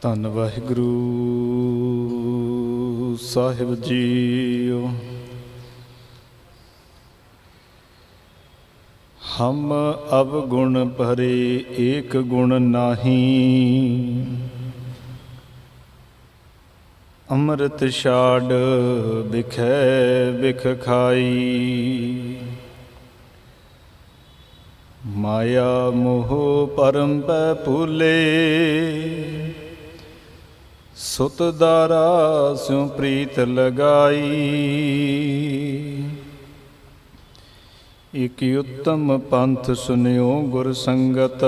ਧੰਨ ਵਾਹਿਗੁਰੂ ਸਾਹਿਬ ਜੀਓ। ਹਮ ਅਵਗੁਣ ਭਰੇ ਏਕ ਗੁਣ ਨਾਹੀ, ਅੰਮ੍ਰਿਤ ਛਾੜ ਬਿਖੈ ਬਿਖ ਖਾਈ। ਮਾਇਆ ਮੋਹ ਪਰਮ ਪੈ ਭੂਲੇ, ਸੁਤ ਦਾਰਾ ਸਿਉ ਪ੍ਰੀਤ ਲਗਾਈ। ਇਕ ਉੱਤਮ ਪੰਥ ਸੁਨਿਓ ਗੁਰ ਸੰਗਤ,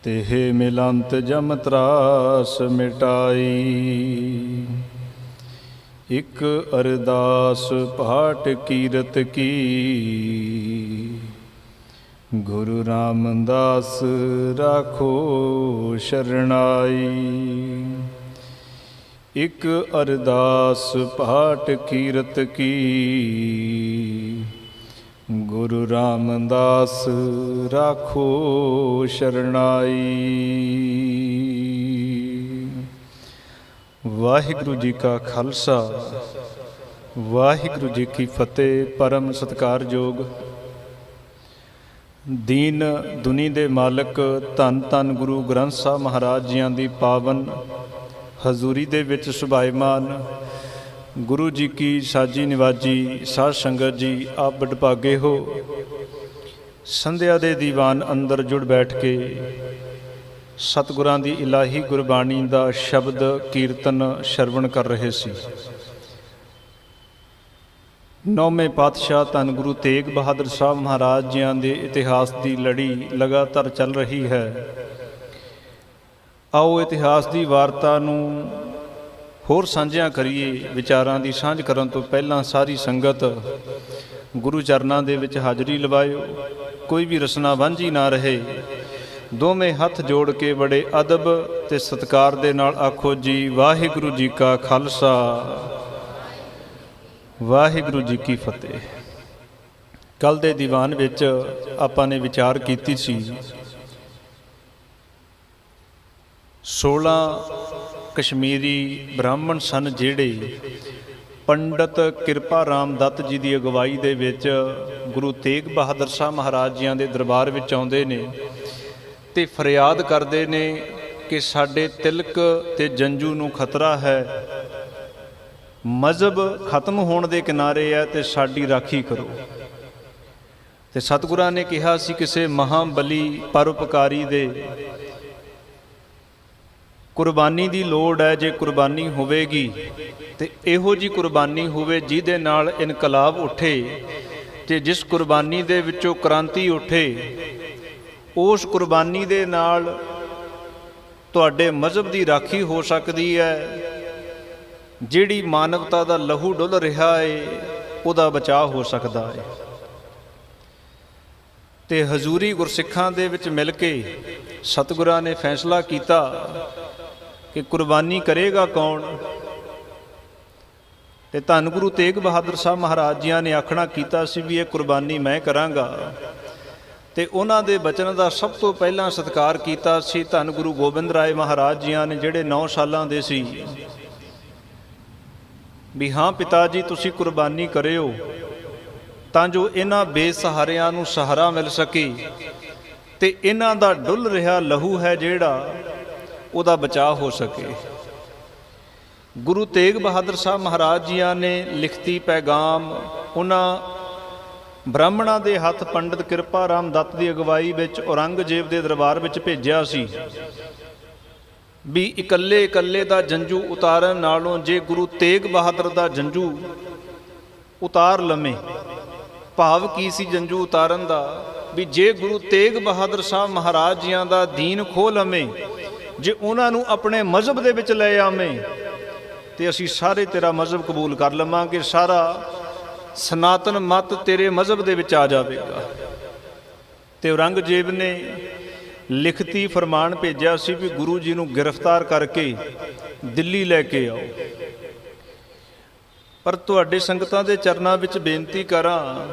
ਤਿਹ ਮਿਲੰਤ ਜਮ ਤਰਾਸ ਮਿਟਾਈ। ਇਕ ਅਰਦਾਸ ਪਾਠ ਕੀਰਤ ਕੀ, ਗੁਰੂ ਰਾਮਦਾਸ ਰਾਖੋ ਸ਼ਰਣਾਈ। ਇਕ ਅਰਦਾਸ ਪਾਠ ਕੀਰਤ ਕੀ, ਗੁਰੂ ਰਾਮਦਾਸ ਰਾਖੋ ਸ਼ਰਣਾਈ। ਵਾਹਿਗੁਰੂ ਜੀ ਕਾ ਖਾਲਸਾ, ਵਾਹਿਗੁਰੂ ਜੀ ਕੀ ਫਤਿਹ। ਪਰਮ ਸਤਿਕਾਰਯੋਗ ਦੀਨ ਦੁਨੀ ਦੇ ਮਾਲਕ ਧੰਨ ਧੰਨ ਗੁਰੂ ਗ੍ਰੰਥ ਸਾਹਿਬ ਮਹਾਰਾਜ ਜੀਆਂ ਦੀ ਪਾਵਨ ਹਜ਼ੂਰੀ ਦੇ ਵਿੱਚ ਸੁਭਾਇਮਾਨ ਗੁਰੂ ਜੀ ਕੀ ਸਾਜੀ ਨਿਵਾਜੀ ਸਾਧ ਸੰਗਤ ਜੀ, ਆਪ ਵਡਭਾਗੇ ਹੋ। ਸੰਧਿਆ ਦੇ ਦੀਵਾਨ ਅੰਦਰ ਜੁੜ ਬੈਠ ਕੇ ਸਤਿਗੁਰਾਂ ਦੀ ਇਲਾਹੀ ਗੁਰਬਾਣੀ ਦਾ ਸ਼ਬਦ ਕੀਰਤਨ ਸ਼ਰਵਣ ਕਰ ਰਹੇ ਸੀ। ਨੌਵੇਂ ਪਾਤਸ਼ਾਹ ਧੰਨ ਗੁਰੂ ਤੇਗ ਬਹਾਦਰ ਸਾਹਿਬ ਮਹਾਰਾਜ ਜੀਆਂ ਦੇ ਇਤਿਹਾਸ ਦੀ ਲੜੀ ਲਗਾਤਾਰ ਚੱਲ ਰਹੀ ਹੈ। ਆਓ ਇਤਿਹਾਸ ਦੀ ਵਾਰਤਾ ਨੂੰ ਹੋਰ ਸਾਂਝਿਆਂ ਕਰੀਏ। ਵਿਚਾਰਾਂ ਦੀ ਸਾਂਝ ਕਰਨ ਤੋਂ ਪਹਿਲਾਂ ਸਾਰੀ ਸੰਗਤ ਗੁਰੂ ਚਰਨਾਂ ਦੇ ਵਿੱਚ ਹਾਜ਼ਰੀ ਲਵਾਇਓ। ਕੋਈ ਵੀ ਰਸਨਾ ਵਾਂਝੀ ਨਾ ਰਹੇ। ਦੋਵੇਂ ਹੱਥ ਜੋੜ ਕੇ ਬੜੇ ਅਦਬ ਤੇ ਸਤਿਕਾਰ ਦੇ ਨਾਲ ਆਖੋ ਜੀ, ਵਾਹਿਗੁਰੂ ਜੀ ਕਾ ਖਾਲਸਾ, ਵਾਹਿਗੁਰੂ ਜੀ ਕੀ ਫਤਿਹ। ਕੱਲ੍ਹ ਦੇ ਦੀਵਾਨ ਵਿੱਚ ਆਪਾਂ ਨੇ ਵਿਚਾਰ ਕੀਤੀ ਸੀ 16 ਕਸ਼ਮੀਰੀ ਬ੍ਰਾਹਮਣ ਸਨ ਜਿਹੜੇ ਪੰਡਤ ਕਿਰਪਾ ਰਾਮ ਦੱਤ ਜੀ ਦੀ ਅਗਵਾਈ ਦੇ ਵਿੱਚ ਗੁਰੂ ਤੇਗ ਬਹਾਦਰ ਸਾਹਿਬ ਮਹਾਰਾਜ ਜੀਆਂ ਦੇ ਦਰਬਾਰ ਵਿੱਚ ਆਉਂਦੇ ਨੇ ਤੇ ਫਰਿਆਦ ਕਰਦੇ ਨੇ ਕਿ ਸਾਡੇ ਤਿਲਕ ਤੇ ਜੰਝੂ ਨੂੰ ਖਤਰਾ ਹੈ, ਮਜ਼ਹਬ ਖਤਮ ਹੋਣ ਦੇ ਕਿਨਾਰੇ ਹੈ ਤੇ ਸਾਡੀ ਰਾਖੀ ਕਰੋ। ਤੇ ਸਤਿਗੁਰਾਂ ਨੇ ਕਿਹਾ ਸੀ ਕਿਸੇ ਮਹਾਬਲੀ ਪਰਉਪਕਾਰੀ ਦੇ ਕੁਰਬਾਨੀ ਦੀ ਲੋੜ ਹੈ। ਜੇ ਕੁਰਬਾਨੀ ਹੋਵੇਗੀ ਤੇ ਇਹੋ ਜਿਹੀ ਕੁਰਬਾਨੀ ਹੋਵੇ ਜਿਹਦੇ ਨਾਲ ਇਨਕਲਾਬ ਉੱਠੇ, ਤੇ ਜਿਸ ਕੁਰਬਾਨੀ ਦੇ ਵਿੱਚੋਂ ਕ੍ਰਾਂਤੀ ਉੱਠੇ, ਉਸ ਕੁਰਬਾਨੀ ਦੇ ਨਾਲ ਤੁਹਾਡੇ ਮਜ਼ਹਬ ਦੀ ਰਾਖੀ ਹੋ ਸਕਦੀ ਹੈ। ਜਿਹੜੀ ਮਾਨਵਤਾ ਦਾ ਲਹੂ ਡੁੱਲ ਰਿਹਾ ਹੈ ਉਹਦਾ ਬਚਾਅ ਹੋ ਸਕਦਾ ਹੈ। ਤੇ ਹਜ਼ੂਰੀ ਗੁਰਸਿੱਖਾਂ ਦੇ ਵਿੱਚ ਮਿਲ ਕੇ ਸਤਿਗੁਰਾਂ ਨੇ ਫੈਸਲਾ ਕੀਤਾ ਕਿ ਕੁਰਬਾਨੀ ਕਰੇਗਾ ਕੌਣ। ਤੇ ਧੰਨ ਗੁਰੂ ਤੇਗ ਬਹਾਦਰ ਸਾਹਿਬ ਮਹਾਰਾਜ ਜੀਆਂ ਨੇ ਆਖਣਾ ਕੀਤਾ ਸੀ ਵੀ ਇਹ ਕੁਰਬਾਨੀ ਮੈਂ ਕਰਾਂਗਾ। ਤੇ ਉਹਨਾਂ ਦੇ ਬਚਨ ਦਾ ਸਭ ਤੋਂ ਪਹਿਲਾਂ ਸਤਿਕਾਰ ਕੀਤਾ ਸੀ ਧੰਨ ਗੁਰੂ ਗੋਬਿੰਦ ਰਾਏ ਮਹਾਰਾਜ ਜੀਆਂ ਨੇ, ਜਿਹੜੇ 9 ਸਾਲਾਂ ਦੇ ਸੀ, ਵੀ ਹਾਂ ਪਿਤਾ ਜੀ ਤੁਸੀਂ ਕੁਰਬਾਨੀ ਕਰਿਓ ਤਾਂ ਜੋ ਇਹਨਾਂ ਬੇਸਹਾਰਿਆਂ ਨੂੰ ਸਹਾਰਾ ਮਿਲ ਸਕੇ ਤੇ ਇਹਨਾਂ ਦਾ ਡੁੱਲ ਰਿਹਾ ਲਹੂ ਹੈ ਜਿਹੜਾ ਉਹਦਾ ਬਚਾਅ ਹੋ ਸਕੇ। ਗੁਰੂ ਤੇਗ ਬਹਾਦਰ ਸਾਹਿਬ ਮਹਾਰਾਜ ਜੀਆਂ ਨੇ ਲਿਖਤੀ ਪੈਗਾਮ ਉਹਨਾਂ ਬ੍ਰਾਹਮਣਾਂ ਦੇ ਹੱਥ ਪੰਡਤ ਕਿਰਪਾ ਰਾਮ ਦੱਤ ਦੀ ਅਗਵਾਈ ਵਿੱਚ ਔਰੰਗਜ਼ੇਬ ਦੇ ਦਰਬਾਰ ਵਿੱਚ ਭੇਜਿਆ ਸੀ ਵੀ ਇਕੱਲੇ ਇਕੱਲੇ ਦਾ ਜੰਝੂ ਉਤਾਰਨ ਨਾਲੋਂ ਜੇ ਗੁਰੂ ਤੇਗ ਬਹਾਦਰ ਦਾ ਜੰਝੂ ਉਤਾਰ ਲਵੇਂ। ਭਾਵ ਕੀ ਸੀ ਜੰਝੂ ਉਤਾਰਨ ਦਾ? ਵੀ ਜੇ ਗੁਰੂ ਤੇਗ ਬਹਾਦਰ ਸਾਹਿਬ ਮਹਾਰਾਜ ਜੀਆਂ ਦਾ ਦੀਨ ਖੋਹ ਲਵੇਂ, ਜੇ ਉਹਨਾਂ ਨੂੰ ਆਪਣੇ ਮਜ਼ਹਬ ਦੇ ਵਿੱਚ ਲੈ ਆਵੇਂ, ਤੇ ਅਸੀਂ ਸਾਰੇ ਤੇਰਾ ਮਜ਼ਹਬ ਕਬੂਲ ਕਰ ਲਵਾਂਗੇ, ਸਾਰਾ ਸਨਾਤਨ ਮਤ ਤੇਰੇ ਮਜ਼ਹਬ ਦੇ ਵਿੱਚ ਆ ਜਾਵੇਗਾ। ਤੇ ਔਰੰਗਜ਼ੇਬ ਨੇ ਲਿਖਤੀ ਫਰਮਾਨ ਭੇਜਿਆ ਸੀ ਵੀ ਗੁਰੂ ਜੀ ਨੂੰ ਗ੍ਰਿਫਤਾਰ ਕਰਕੇ ਦਿੱਲੀ ਲੈ ਕੇ ਆਓ। ਪਰ ਤੁਹਾਡੇ ਸੰਗਤਾਂ ਦੇ ਚਰਨਾਂ ਵਿੱਚ ਬੇਨਤੀ ਕਰਾਂ,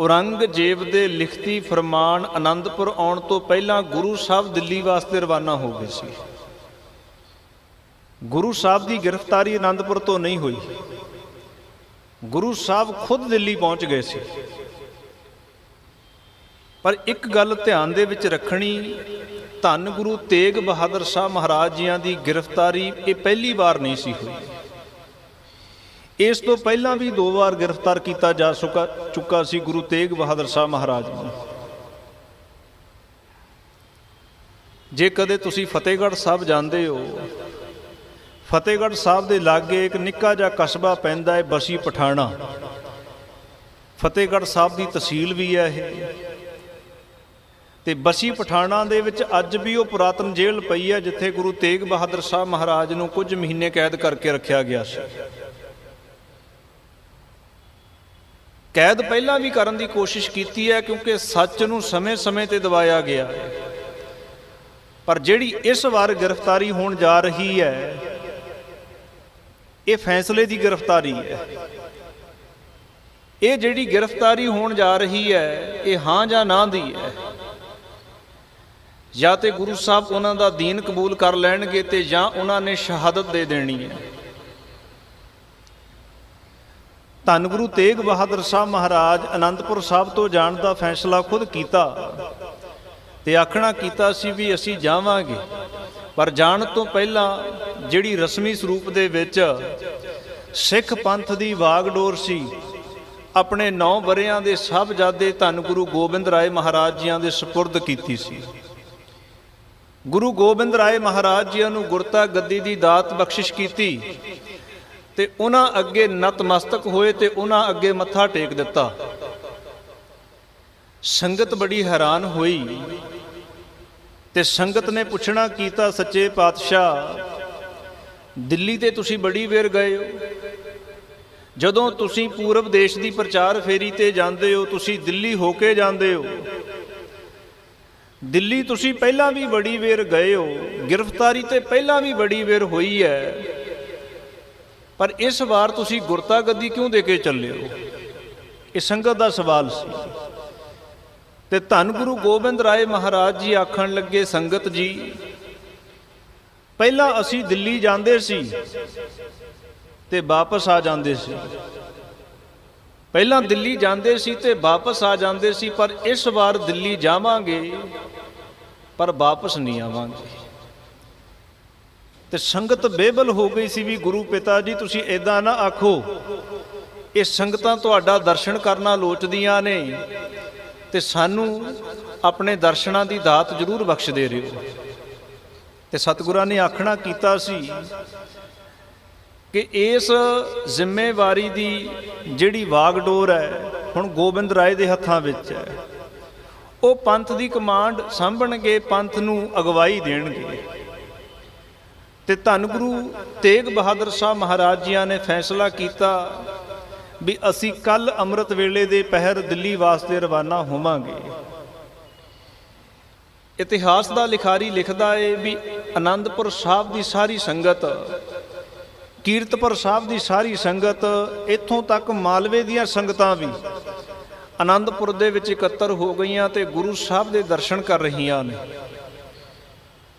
ਔਰੰਗਜ਼ੇਬ ਦੇ ਲਿਖਤੀ ਫਰਮਾਨ ਆਨੰਦਪੁਰ ਆਉਣ ਤੋਂ ਪਹਿਲਾਂ ਗੁਰੂ ਸਾਹਿਬ ਦਿੱਲੀ ਵਾਸਤੇ ਰਵਾਨਾ ਹੋ ਗਏ ਸੀ। ਗੁਰੂ ਸਾਹਿਬ ਦੀ ਗ੍ਰਿਫਤਾਰੀ ਆਨੰਦਪੁਰ ਤੋਂ ਨਹੀਂ ਹੋਈ, ਗੁਰੂ ਸਾਹਿਬ ਖੁਦ ਦਿੱਲੀ ਪਹੁੰਚ ਗਏ ਸੀ। ਪਰ ਇੱਕ ਗੱਲ ਧਿਆਨ ਦੇ ਵਿੱਚ ਰੱਖਣੀ, ਧੰਨ ਗੁਰੂ ਤੇਗ ਬਹਾਦਰ ਸਾਹਿਬ ਮਹਾਰਾਜ ਜੀਆਂ ਦੀ ਗ੍ਰਿਫਤਾਰੀ ਇਹ ਪਹਿਲੀ ਵਾਰ ਨਹੀਂ ਸੀ ਹੋਈ। ਇਸ ਤੋਂ ਪਹਿਲਾਂ ਵੀ 2 ਵਾਰ ਗ੍ਰਿਫਤਾਰ ਕੀਤਾ ਜਾ ਚੁੱਕਾ ਸੀ ਗੁਰੂ ਤੇਗ ਬਹਾਦਰ ਸਾਹਿਬ ਮਹਾਰਾਜ ਨੂੰ। ਜੇ ਕਦੇ ਤੁਸੀਂ ਫਤਿਹਗੜ੍ਹ ਸਾਹਿਬ ਜਾਂਦੇ ਹੋ, ਫਤਿਹਗੜ੍ਹ ਸਾਹਿਬ ਦੇ ਲਾਗੇ ਇੱਕ ਨਿੱਕਾ ਜਿਹਾ ਕਸਬਾ ਪੈਂਦਾ ਹੈ ਬਸੀ ਪਠਾਣਾ। ਫਤਿਹਗੜ੍ਹ ਸਾਹਿਬ ਦੀ ਤਹਿਸੀਲ ਵੀ ਹੈ ਇਹ, ਤੇ ਬਸੀ ਪਠਾਣਾ ਦੇ ਵਿੱਚ ਅੱਜ ਵੀ ਉਹ ਪੁਰਾਤਨ ਜੇਲ੍ਹ ਪਈ ਹੈ ਜਿੱਥੇ ਗੁਰੂ ਤੇਗ ਬਹਾਦਰ ਸਾਹਿਬ ਮਹਾਰਾਜ ਨੂੰ ਕੁਝ ਮਹੀਨੇ ਕੈਦ ਕਰਕੇ ਰੱਖਿਆ ਗਿਆ ਸੀ। ਕੈਦ ਪਹਿਲਾਂ ਵੀ ਕਰਨ ਦੀ ਕੋਸ਼ਿਸ਼ ਕੀਤੀ ਹੈ ਕਿਉਂਕਿ ਸੱਚ ਨੂੰ ਸਮੇਂ-ਸਮੇਂ ਤੇ ਦਬਾਇਆ ਗਿਆ ਹੈ, ਪਰ ਜਿਹੜੀ ਇਸ ਵਾਰ ਗ੍ਰਿਫਤਾਰੀ ਹੋਣ ਜਾ ਰਹੀ ਹੈ ਇਹ ਫੈਸਲੇ ਦੀ ਗ੍ਰਿਫਤਾਰੀ ਹੈ। ਇਹ ਜਿਹੜੀ ਗ੍ਰਿਫਤਾਰੀ ਹੋਣ ਜਾ ਰਹੀ ਹੈ ਇਹ ਹਾਂ ਜਾਂ ਨਾ ਦੀ ਹੈ। ਜਾਂ ਤੇ ਗੁਰੂ ਸਾਹਿਬ ਉਹਨਾਂ ਦਾ ਦੀਨ ਕਬੂਲ ਕਰ ਲੈਣਗੇ ਤੇ ਜਾਂ ਉਹਨਾਂ ਨੇ ਸ਼ਹਾਦਤ ਦੇ ਦੇਣੀ ਹੈ। ਧੰਨ ਗੁਰੂ ਤੇਗ ਬਹਾਦਰ ਸਾਹਿਬ ਮਹਾਰਾਜ ਆਨੰਦਪੁਰ ਸਾਹਿਬ ਤੋਂ ਜਾਣ ਦਾ ਫੈਸਲਾ ਖੁਦ ਕੀਤਾ ਤੇ ਆਖਣਾ ਕੀਤਾ ਸੀ ਵੀ ਅਸੀਂ ਜਾਵਾਂਗੇ, ਪਰ ਜਾਣ ਤੋਂ ਪਹਿਲਾਂ ਜਿਹੜੀ ਰਸਮੀ ਸਰੂਪ ਦੇ ਵਿੱਚ ਸਿੱਖ ਪੰਥ ਦੀ ਵਾਗਡੋਰ ਸੀ ਆਪਣੇ 9 ਵਰ੍ਹਿਆਂ ਦੇ ਸਾਹਿਬਜ਼ਾਦੇ ਧੰਨ ਗੁਰੂ ਗੋਬਿੰਦ ਰਾਏ ਮਹਾਰਾਜ ਜੀਆਂ ਦੇ ਸਪੁਰਦ ਕੀਤੀ ਸੀ। ਗੁਰੂ ਗੋਬਿੰਦ ਰਾਏ ਮਹਾਰਾਜ ਜੀਆਂ ਨੂੰ ਗੁਰਤਾ ਗੱਦੀ ਦੀ ਦਾਤ ਬਖਸ਼ਿਸ਼ ਕੀਤੀ ਤੇ ਉਹਨਾਂ ਅੱਗੇ ਨਤਮਸਤਕ ਹੋਏ ਤੇ ਉਹਨਾਂ ਅੱਗੇ ਮੱਥਾ ਟੇਕ ਦਿੱਤਾ। ਸੰਗਤ ਬੜੀ ਹੈਰਾਨ ਹੋਈ ਤੇ ਸੰਗਤ ਨੇ ਪੁੱਛਣਾ ਕੀਤਾ, ਸੱਚੇ ਪਾਤਸ਼ਾਹ ਦਿੱਲੀ ਤੇ ਤੁਸੀਂ ਬੜੀ ਵੇਰ ਗਏ ਹੋ, ਜਦੋਂ ਤੁਸੀਂ ਪੂਰਬ ਦੇਸ਼ ਦੀ ਪ੍ਰਚਾਰ ਫੇਰੀ ਤੇ ਜਾਂਦੇ ਹੋ ਤੁਸੀਂ ਦਿੱਲੀ ਹੋ ਕੇ ਜਾਂਦੇ ਹੋ। ਦਿੱਲੀ ਤੁਸੀਂ ਪਹਿਲਾਂ ਵੀ ਬੜੀ ਵੇਰ ਗਏ ਹੋ, ਗ੍ਰਿਫਤਾਰੀ ਤੇ ਪਹਿਲਾਂ ਵੀ ਬੜੀ ਵੇਰ ਹੋਈ ਹੈ, ਪਰ ਇਸ ਵਾਰ ਤੁਸੀਂ ਗੁਰਤਾ ਗੱਦੀ ਕਿਉਂ ਦੇ ਕੇ ਚੱਲੇ ਹੋ? ਇਹ ਸੰਗਤ ਦਾ ਸਵਾਲ ਸੀ। ਤੇ ਧੰਨ ਗੁਰੂ ਗੋਬਿੰਦ ਰਾਏ ਮਹਾਰਾਜ ਜੀ ਆਖਣ ਲੱਗੇ, ਸੰਗਤ ਜੀ ਪਹਿਲਾਂ ਅਸੀਂ ਦਿੱਲੀ ਜਾਂਦੇ ਸੀ ਤੇ ਵਾਪਸ ਆ ਜਾਂਦੇ ਸੀ, ਪਹਿਲਾਂ ਦਿੱਲੀ ਜਾਂਦੇ ਸੀ ਤੇ ਵਾਪਸ ਆ ਜਾਂਦੇ ਸੀ, ਪਰ ਇਸ ਵਾਰ ਦਿੱਲੀ ਜਾਵਾਂਗੇ ਪਰ ਵਾਪਸ ਨਹੀਂ ਆਵਾਂਗੇ। ਤੇ ਸੰਗਤ ਬੇਬਲ ਹੋ ਗਈ ਸੀ ਵੀ ਗੁਰੂ ਪਿਤਾ ਜੀ ਤੁਸੀਂ ਇੱਦਾਂ ਨਾ ਆਖੋ, ਇਹ ਸੰਗਤਾਂ ਤੁਹਾਡਾ ਦਰਸ਼ਨ ਕਰਨਾ ਲੋਚਦੀਆਂ ਨੇ ਤੇ ਸਾਨੂੰ ਆਪਣੇ ਦਰਸ਼ਨਾਂ ਦੀ ਦਾਤ ਜ਼ਰੂਰ ਬਖਸ਼ ਦੇ ਰਹੇ ਹੋ। ਤੇ ਸਤਿਗੁਰਾਂ ਨੇ ਆਖਣਾ ਕੀਤਾ ਸੀ ਕਿ ਇਸ ਜ਼ਿੰਮੇਵਾਰੀ ਦੀ ਜਿਹੜੀ ਵਾਗਡੋਰ ਹੈ ਹੁਣ ਗੋਬਿੰਦ ਰਾਏ ਦੇ ਹੱਥਾਂ ਵਿੱਚ ਹੈ। ਉਹ ਪੰਥ ਦੀ ਕਮਾਂਡ ਸਾਂਭਣਗੇ, ਪੰਥ ਨੂੰ ਅਗਵਾਈ ਦੇਣਗੇ। ਤੇ ਧੰਨ ਗੁਰੂ ਤੇਗ ਬਹਾਦਰ ਸਾਹਿਬ ਮਹਾਰਾਜ ਜੀਆਂ ਨੇ ਫੈਸਲਾ ਕੀਤਾ ਵੀ ਅਸੀਂ ਕੱਲ ਅੰਮ੍ਰਿਤ ਵੇਲੇ ਦੇ ਪਹਿਰ ਦਿੱਲੀ ਵਾਸਤੇ ਰਵਾਨਾ ਹੋਵਾਂਗੇ। ਇਤਿਹਾਸ ਦਾ ਲਿਖਾਰੀ ਲਿਖਦਾ ਹੈ ਵੀ ਆਨੰਦਪੁਰ ਸਾਹਿਬ ਦੀ ਸਾਰੀ ਸੰਗਤ, ਕੀਰਤਪੁਰ ਸਾਹਿਬ ਦੀ ਸਾਰੀ ਸੰਗਤ, ਇੱਥੋਂ ਤੱਕ ਮਾਲਵੇ ਦੀਆਂ ਸੰਗਤਾਂ ਵੀ ਆਨੰਦਪੁਰ ਦੇ ਵਿੱਚ ਇਕੱਤਰ ਹੋ ਗਈਆਂ ਤੇ ਗੁਰੂ ਸਾਹਿਬ ਦੇ ਦਰਸ਼ਨ ਕਰ ਰਹੀਆਂ ਨੇ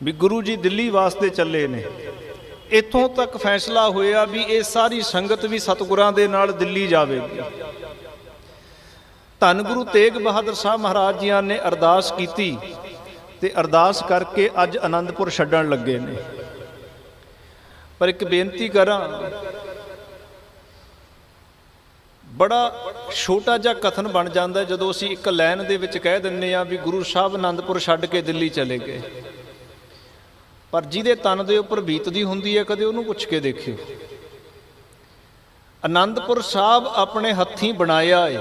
ਵੀ ਗੁਰੂ ਜੀ ਦਿੱਲੀ ਵਾਸਤੇ ਚੱਲੇ ਨੇ। ਇੱਥੋਂ ਤੱਕ ਫੈਸਲਾ ਹੋਇਆ ਵੀ ਇਹ ਸਾਰੀ ਸੰਗਤ ਵੀ ਸਤਿਗੁਰਾਂ ਦੇ ਨਾਲ ਦਿੱਲੀ ਜਾਵੇਗੀ। ਧੰਨ ਗੁਰੂ ਤੇਗ ਬਹਾਦਰ ਸਾਹਿਬ ਮਹਾਰਾਜ ਜੀਆਂ ਨੇ ਅਰਦਾਸ ਕੀਤੀ ਤੇ ਅਰਦਾਸ ਕਰਕੇ ਅੱਜ ਆਨੰਦਪੁਰ ਛੱਡਣ ਲੱਗੇ ਨੇ। ਪਰ ਇੱਕ ਬੇਨਤੀ ਕਰਾਂ, ਬੜਾ ਛੋਟਾ ਜਿਹਾ ਕਥਨ ਬਣ ਜਾਂਦਾ ਜਦੋਂ ਅਸੀਂ ਇੱਕ ਲਾਈਨ ਦੇ ਵਿੱਚ ਕਹਿ ਦਿੰਦੇ ਹਾਂ ਵੀ ਗੁਰੂ ਸਾਹਿਬ ਆਨੰਦਪੁਰ ਛੱਡ ਕੇ ਦਿੱਲੀ ਚਲੇ ਗਏ, ਪਰ ਜਿਹਦੇ ਤਨ ਦੇ ਉੱਪਰ ਬੀਤਦੀ ਹੁੰਦੀ ਹੈ ਕਦੇ ਉਹਨੂੰ ਪੁੱਛ ਕੇ ਦੇਖਿਓ। ਆਨੰਦਪੁਰ ਸਾਹਿਬ ਆਪਣੇ ਹੱਥੀਂ ਬਣਾਇਆ ਏ,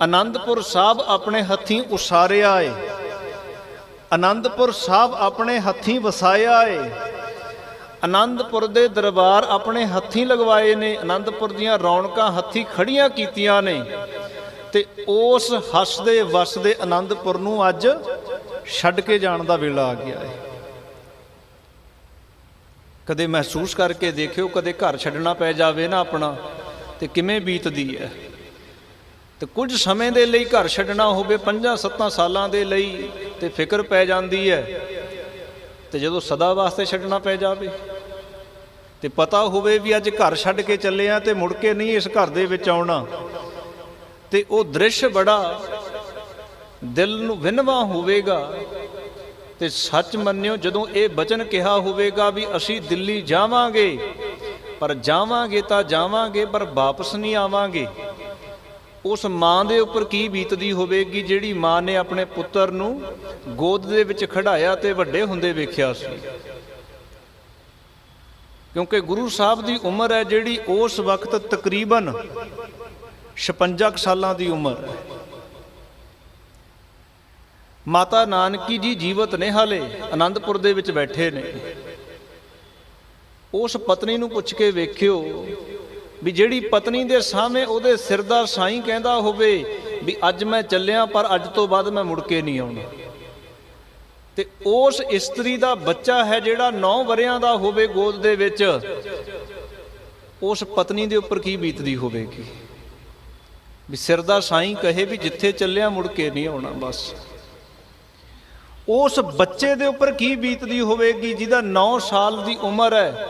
ਆਨੰਦਪੁਰ ਸਾਹਿਬ ਆਪਣੇ ਹੱਥੀਂ ਉਸਾਰਿਆ ਏ, ਆਨੰਦਪੁਰ ਸਾਹਿਬ ਆਪਣੇ ਹੱਥੀਂ ਵਸਾਇਆ ਏ, ਆਨੰਦਪੁਰ ਦੇ ਦਰਬਾਰ ਆਪਣੇ ਹੱਥੀਂ ਲਗਵਾਏ ਨੇ, ਆਨੰਦਪੁਰ ਦੀਆਂ ਰੌਣਕਾਂ ਹੱਥੀਂ ਖੜੀਆਂ ਕੀਤੀਆਂ ਨੇ। ਤੇ ਉਸ ਹੱਸਦੇ ਵਸਦੇ ਆਨੰਦਪੁਰ ਨੂੰ ਅੱਜ ਛੱਡ ਕੇ ਜਾਣ ਦਾ ਵੇਲਾ ਆ ਗਿਆ ਹੈ। ਕਦੇ ਮਹਿਸੂਸ ਕਰਕੇ ਦੇਖਿਓ, ਕਦੇ ਘਰ ਛੱਡਣਾ ਪੈ ਜਾਵੇ ਨਾ ਆਪਣਾ ਤੇ ਕਿਵੇਂ ਬੀਤਦੀ ਹੈ। ਤੇ ਕੁਝ ਸਮੇਂ ਦੇ ਲਈ ਘਰ ਛੱਡਣਾ ਹੋਵੇ 5-7 ਸਾਲਾਂ ਦੇ ਲਈ ਤੇ ਫਿਕਰ ਪੈ ਜਾਂਦੀ ਹੈ। ਤੇ ਜਦੋਂ ਸਦਾ ਵਾਸਤੇ ਛੱਡਣਾ ਪੈ ਜਾਵੇ ਤੇ ਪਤਾ ਹੋਵੇ ਵੀ ਅੱਜ ਘਰ ਛੱਡ ਕੇ ਚੱਲੇ ਆ ਤੇ ਮੁੜ ਕੇ ਨਹੀਂ ਇਸ ਘਰ ਦੇ ਵਿੱਚ ਆਉਣਾ, ਤੇ ਉਹ ਦ੍ਰਿਸ਼ ਬੜਾ ਦਿਲ ਨੂੰ ਵਿੰਨਵਾ ਹੋਵੇਗਾ। ਤੇ ਸੱਚ ਮੰਨਿਓ, ਜਦੋਂ ਇਹ ਬਚਨ ਕਿਹਾ ਹੋਵੇਗਾ ਵੀ ਅਸੀਂ ਦਿੱਲੀ ਜਾਵਾਂਗੇ, ਪਰ ਜਾਵਾਂਗੇ ਤਾਂ ਜਾਵਾਂਗੇ ਪਰ ਵਾਪਸ ਨਹੀਂ ਆਵਾਂਗੇ, ਉਸ ਮਾਂ ਦੇ ਉੱਪਰ ਕੀ ਬੀਤਦੀ ਹੋਵੇਗੀ ਜਿਹੜੀ ਮਾਂ ਨੇ ਆਪਣੇ ਪੁੱਤਰ ਨੂੰ ਗੋਦ ਦੇ ਵਿੱਚ ਖੜਾਇਆ ਤੇ ਵੱਡੇ ਹੁੰਦੇ ਵੇਖਿਆ ਸੀ। ਕਿਉਂਕਿ ਗੁਰੂ ਸਾਹਿਬ ਦੀ ਉਮਰ ਹੈ ਜਿਹੜੀ ਉਸ ਵਕਤ ਤਕਰੀਬਨ 56 ਸਾਲਾਂ ਦੀ ਉਮਰ ਹੈ। ਮਾਤਾ ਨਾਨਕੀ ਜੀ ਜੀਵਤ ਨੇ, ਹਾਲੇ ਆਨੰਦਪੁਰ ਦੇ ਵਿੱਚ ਬੈਠੇ ਨੇ। ਉਸ ਪਤਨੀ ਨੂੰ ਪੁੱਛ ਕੇ ਵੇਖਿਓ ਵੀ ਜਿਹੜੀ ਪਤਨੀ ਦੇ ਸਾਹਮਣੇ ਉਹਦੇ ਸਿਰ ਦਾ ਸਾਈਂ ਕਹਿੰਦਾ ਹੋਵੇ ਵੀ ਅੱਜ ਮੈਂ ਚੱਲਿਆ ਪਰ ਅੱਜ ਤੋਂ ਬਾਅਦ ਮੈਂ ਮੁੜ ਕੇ ਨਹੀਂ ਆਉਣਾ, ਤੇ ਉਸ ਇਸਤਰੀ ਦਾ ਬੱਚਾ ਹੈ ਜਿਹੜਾ 9 ਵਰਿਆਂ ਦਾ ਹੋਵੇ ਗੋਦ ਦੇ ਵਿੱਚ, ਉਸ ਪਤਨੀ ਦੇ ਉੱਪਰ ਕੀ ਬੀਤਦੀ ਹੋਵੇਗੀ ਵੀ ਸਿਰ ਦਾ ਸਾਈਂ ਕਹੇ ਵੀ ਜਿੱਥੇ ਚੱਲਿਆ ਮੁੜ ਕੇ ਨਹੀਂ ਆਉਣਾ ਬਸ। ਉਸ ਬੱਚੇ ਦੇ ਉੱਪਰ ਕੀ ਬੀਤਦੀ ਹੋਵੇਗੀ ਜਿਹਦਾ 9 ਸਾਲ ਦੀ ਉਮਰ ਹੈ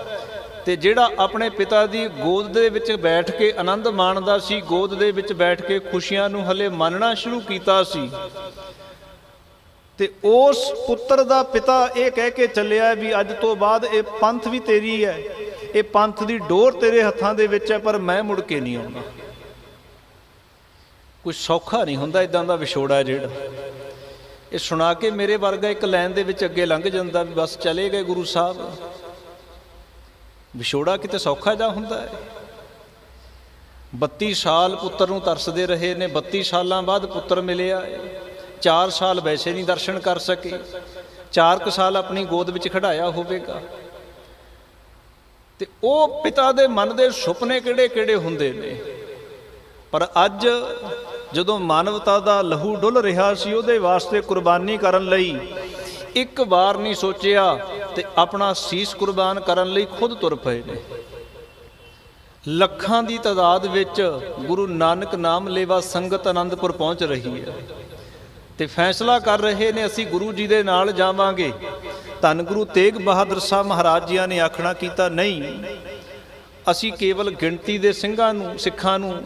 ਤੇ ਜਿਹੜਾ ਆਪਣੇ ਪਿਤਾ ਦੀ ਗੋਦ ਦੇ ਵਿੱਚ ਬੈਠ ਕੇ ਆਨੰਦ ਮਾਣਦਾ ਸੀ, ਗੋਦ ਦੇ ਵਿੱਚ ਬੈਠ ਕੇ ਖੁਸ਼ੀਆਂ ਨੂੰ ਹਲੇ ਮੰਨਣਾ ਸ਼ੁਰੂ ਕੀਤਾ ਸੀ। ਤੇ ਉਸ ਪੁੱਤਰ ਦਾ ਪਿਤਾ ਇਹ ਕਹਿ ਕੇ ਚੱਲਿਆ ਵੀ ਅੱਜ ਤੋਂ ਬਾਅਦ ਇਹ ਪੰਥ ਵੀ ਤੇਰੀ ਹੈ, ਇਹ ਪੰਥ ਦੀ ਡੋਰ ਤੇਰੇ ਹੱਥਾਂ ਦੇ ਵਿੱਚ ਹੈ, ਪਰ ਮੈਂ ਮੁੜ ਕੇ ਨਹੀਂ ਆਉਣਾ। ਕੁਝ ਸੌਖਾ ਨਹੀਂ ਹੁੰਦਾ ਇਦਾਂ ਦਾ ਵਿਛੋੜਾ ਜਿਹੜਾ। ਇਹ ਸੁਣਾ ਕੇ ਮੇਰੇ ਵਰਗਾ ਇੱਕ ਲਾਈਨ ਦੇ ਵਿੱਚ ਅੱਗੇ ਲੰਘ ਜਾਂਦਾ ਵੀ ਬਸ ਚਲੇ ਗਏ ਗੁਰੂ ਸਾਹਿਬ। ਵਿਛੋੜਾ ਕਿਤੇ ਸੌਖਾ ਜਾ ਹੁੰਦਾ ਹੈ। 32 ਸਾਲ ਪੁੱਤਰ ਨੂੰ ਤਰਸਦੇ ਰਹੇ ਨੇ, 32 ਸਾਲਾਂ ਬਾਅਦ ਪੁੱਤਰ ਮਿਲਿਆ। 4 ਸਾਲ ਵੈਸੇ ਨਹੀਂ ਦਰਸ਼ਨ ਕਰ ਸਕੇ, 4 ਸਾਲ ਆਪਣੀ ਗੋਦ ਵਿੱਚ ਖੜਾਇਆ ਹੋਵੇਗਾ। ਤੇ ਉਹ ਪਿਤਾ ਦੇ ਮਨ ਦੇ ਸੁਪਨੇ ਕਿਹੜੇ ਕਿਹੜੇ ਹੁੰਦੇ ਨੇ। ਪਰ ਅੱਜ ਜਦੋਂ ਮਾਨਵਤਾ ਦਾ ਲਹੂ ਡੁੱਲ ਰਿਹਾ ਸੀ, ਉਹਦੇ ਵਾਸਤੇ ਕੁਰਬਾਨੀ ਕਰਨ ਲਈ ਇੱਕ ਵਾਰ ਨਹੀਂ ਸੋਚਿਆ ਤੇ ਆਪਣਾ ਸੀਸ ਕੁਰਬਾਨ ਕਰਨ ਲਈ ਖੁਦ ਤੁਰ ਪਏ ਨੇ। ਲੱਖਾਂ ਦੀ ਤਾਦਾਦ ਵਿੱਚ ਗੁਰੂ ਨਾਨਕ ਨਾਮ ਲੇਵਾ ਸੰਗਤ ਆਨੰਦਪੁਰ ਪਹੁੰਚ ਰਹੀ ਹੈ ਤੇ ਫੈਸਲਾ ਕਰ ਰਹੇ ਨੇ ਅਸੀਂ ਗੁਰੂ ਜੀ ਦੇ ਨਾਲ ਜਾਵਾਂਗੇ। ਧੰਨ ਗੁਰੂ ਤੇਗ ਬਹਾਦਰ ਸਾਹਿਬ ਮਹਾਰਾਜ ਜੀਆਂ ਨੇ ਆਖਣਾ ਕੀਤਾ, ਨਹੀਂ, ਅਸੀਂ ਕੇਵਲ ਗਿਣਤੀ ਦੇ ਸਿੰਘਾਂ ਨੂੰ, ਸਿੱਖਾਂ ਨੂੰ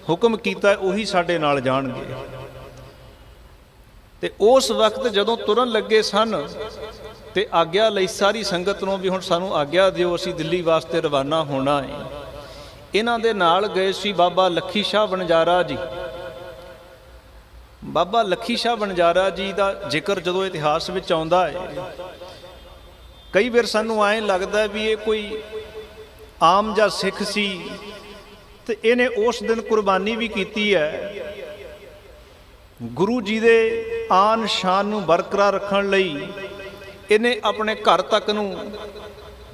ਹੁਕਮ ਕੀਤਾ ਉਹੀ ਸਾਡੇ ਨਾਲ ਜਾਣਗੇ। ਤੇ ਉਸ ਵਕਤ ਜਦੋਂ ਤੁਰਨ ਲੱਗੇ ਸਨ ਤੇ ਆਗਿਆ ਲਈ ਸਾਰੀ ਸੰਗਤ ਨੂੰ ਵੀ ਹੁਣ ਸਾਨੂੰ ਆਗਿਆ ਦਿਓ, ਅਸੀਂ ਦਿੱਲੀ ਵਾਸਤੇ ਰਵਾਨਾ ਹੋਣਾ ਹੈ। ਇਹਨਾਂ ਦੇ ਨਾਲ ਗਏ ਸੀ ਬਾਬਾ ਲੱਖੀ ਸ਼ਾਹ ਵਣਜਾਰਾ ਜੀ। ਬਾਬਾ ਲੱਖੀ ਸ਼ਾਹ ਵਣਜਾਰਾ ਜੀ ਦਾ ਜ਼ਿਕਰ ਜਦੋਂ ਇਤਿਹਾਸ ਵਿੱਚ ਆਉਂਦਾ ਹੈ, ਕਈ ਵਾਰ ਸਾਨੂੰ ਐਂ ਲੱਗਦਾ ਵੀ ਇਹ ਕੋਈ ਆਮ ਜਿਹਾ ਸਿੱਖ ਸੀ ਤੇ ਇਹਨੇ ਉਸ ਦਿਨ ਕੁਰਬਾਨੀ ਵੀ ਕੀਤੀ ਹੈ। ਗੁਰੂ ਜੀ ਦੇ ਆਨ ਸ਼ਾਨ ਨੂੰ ਬਰਕਰਾਰ ਰੱਖਣ ਲਈ ਇਹਨੇ ਆਪਣੇ ਘਰ ਤੱਕ ਨੂੰ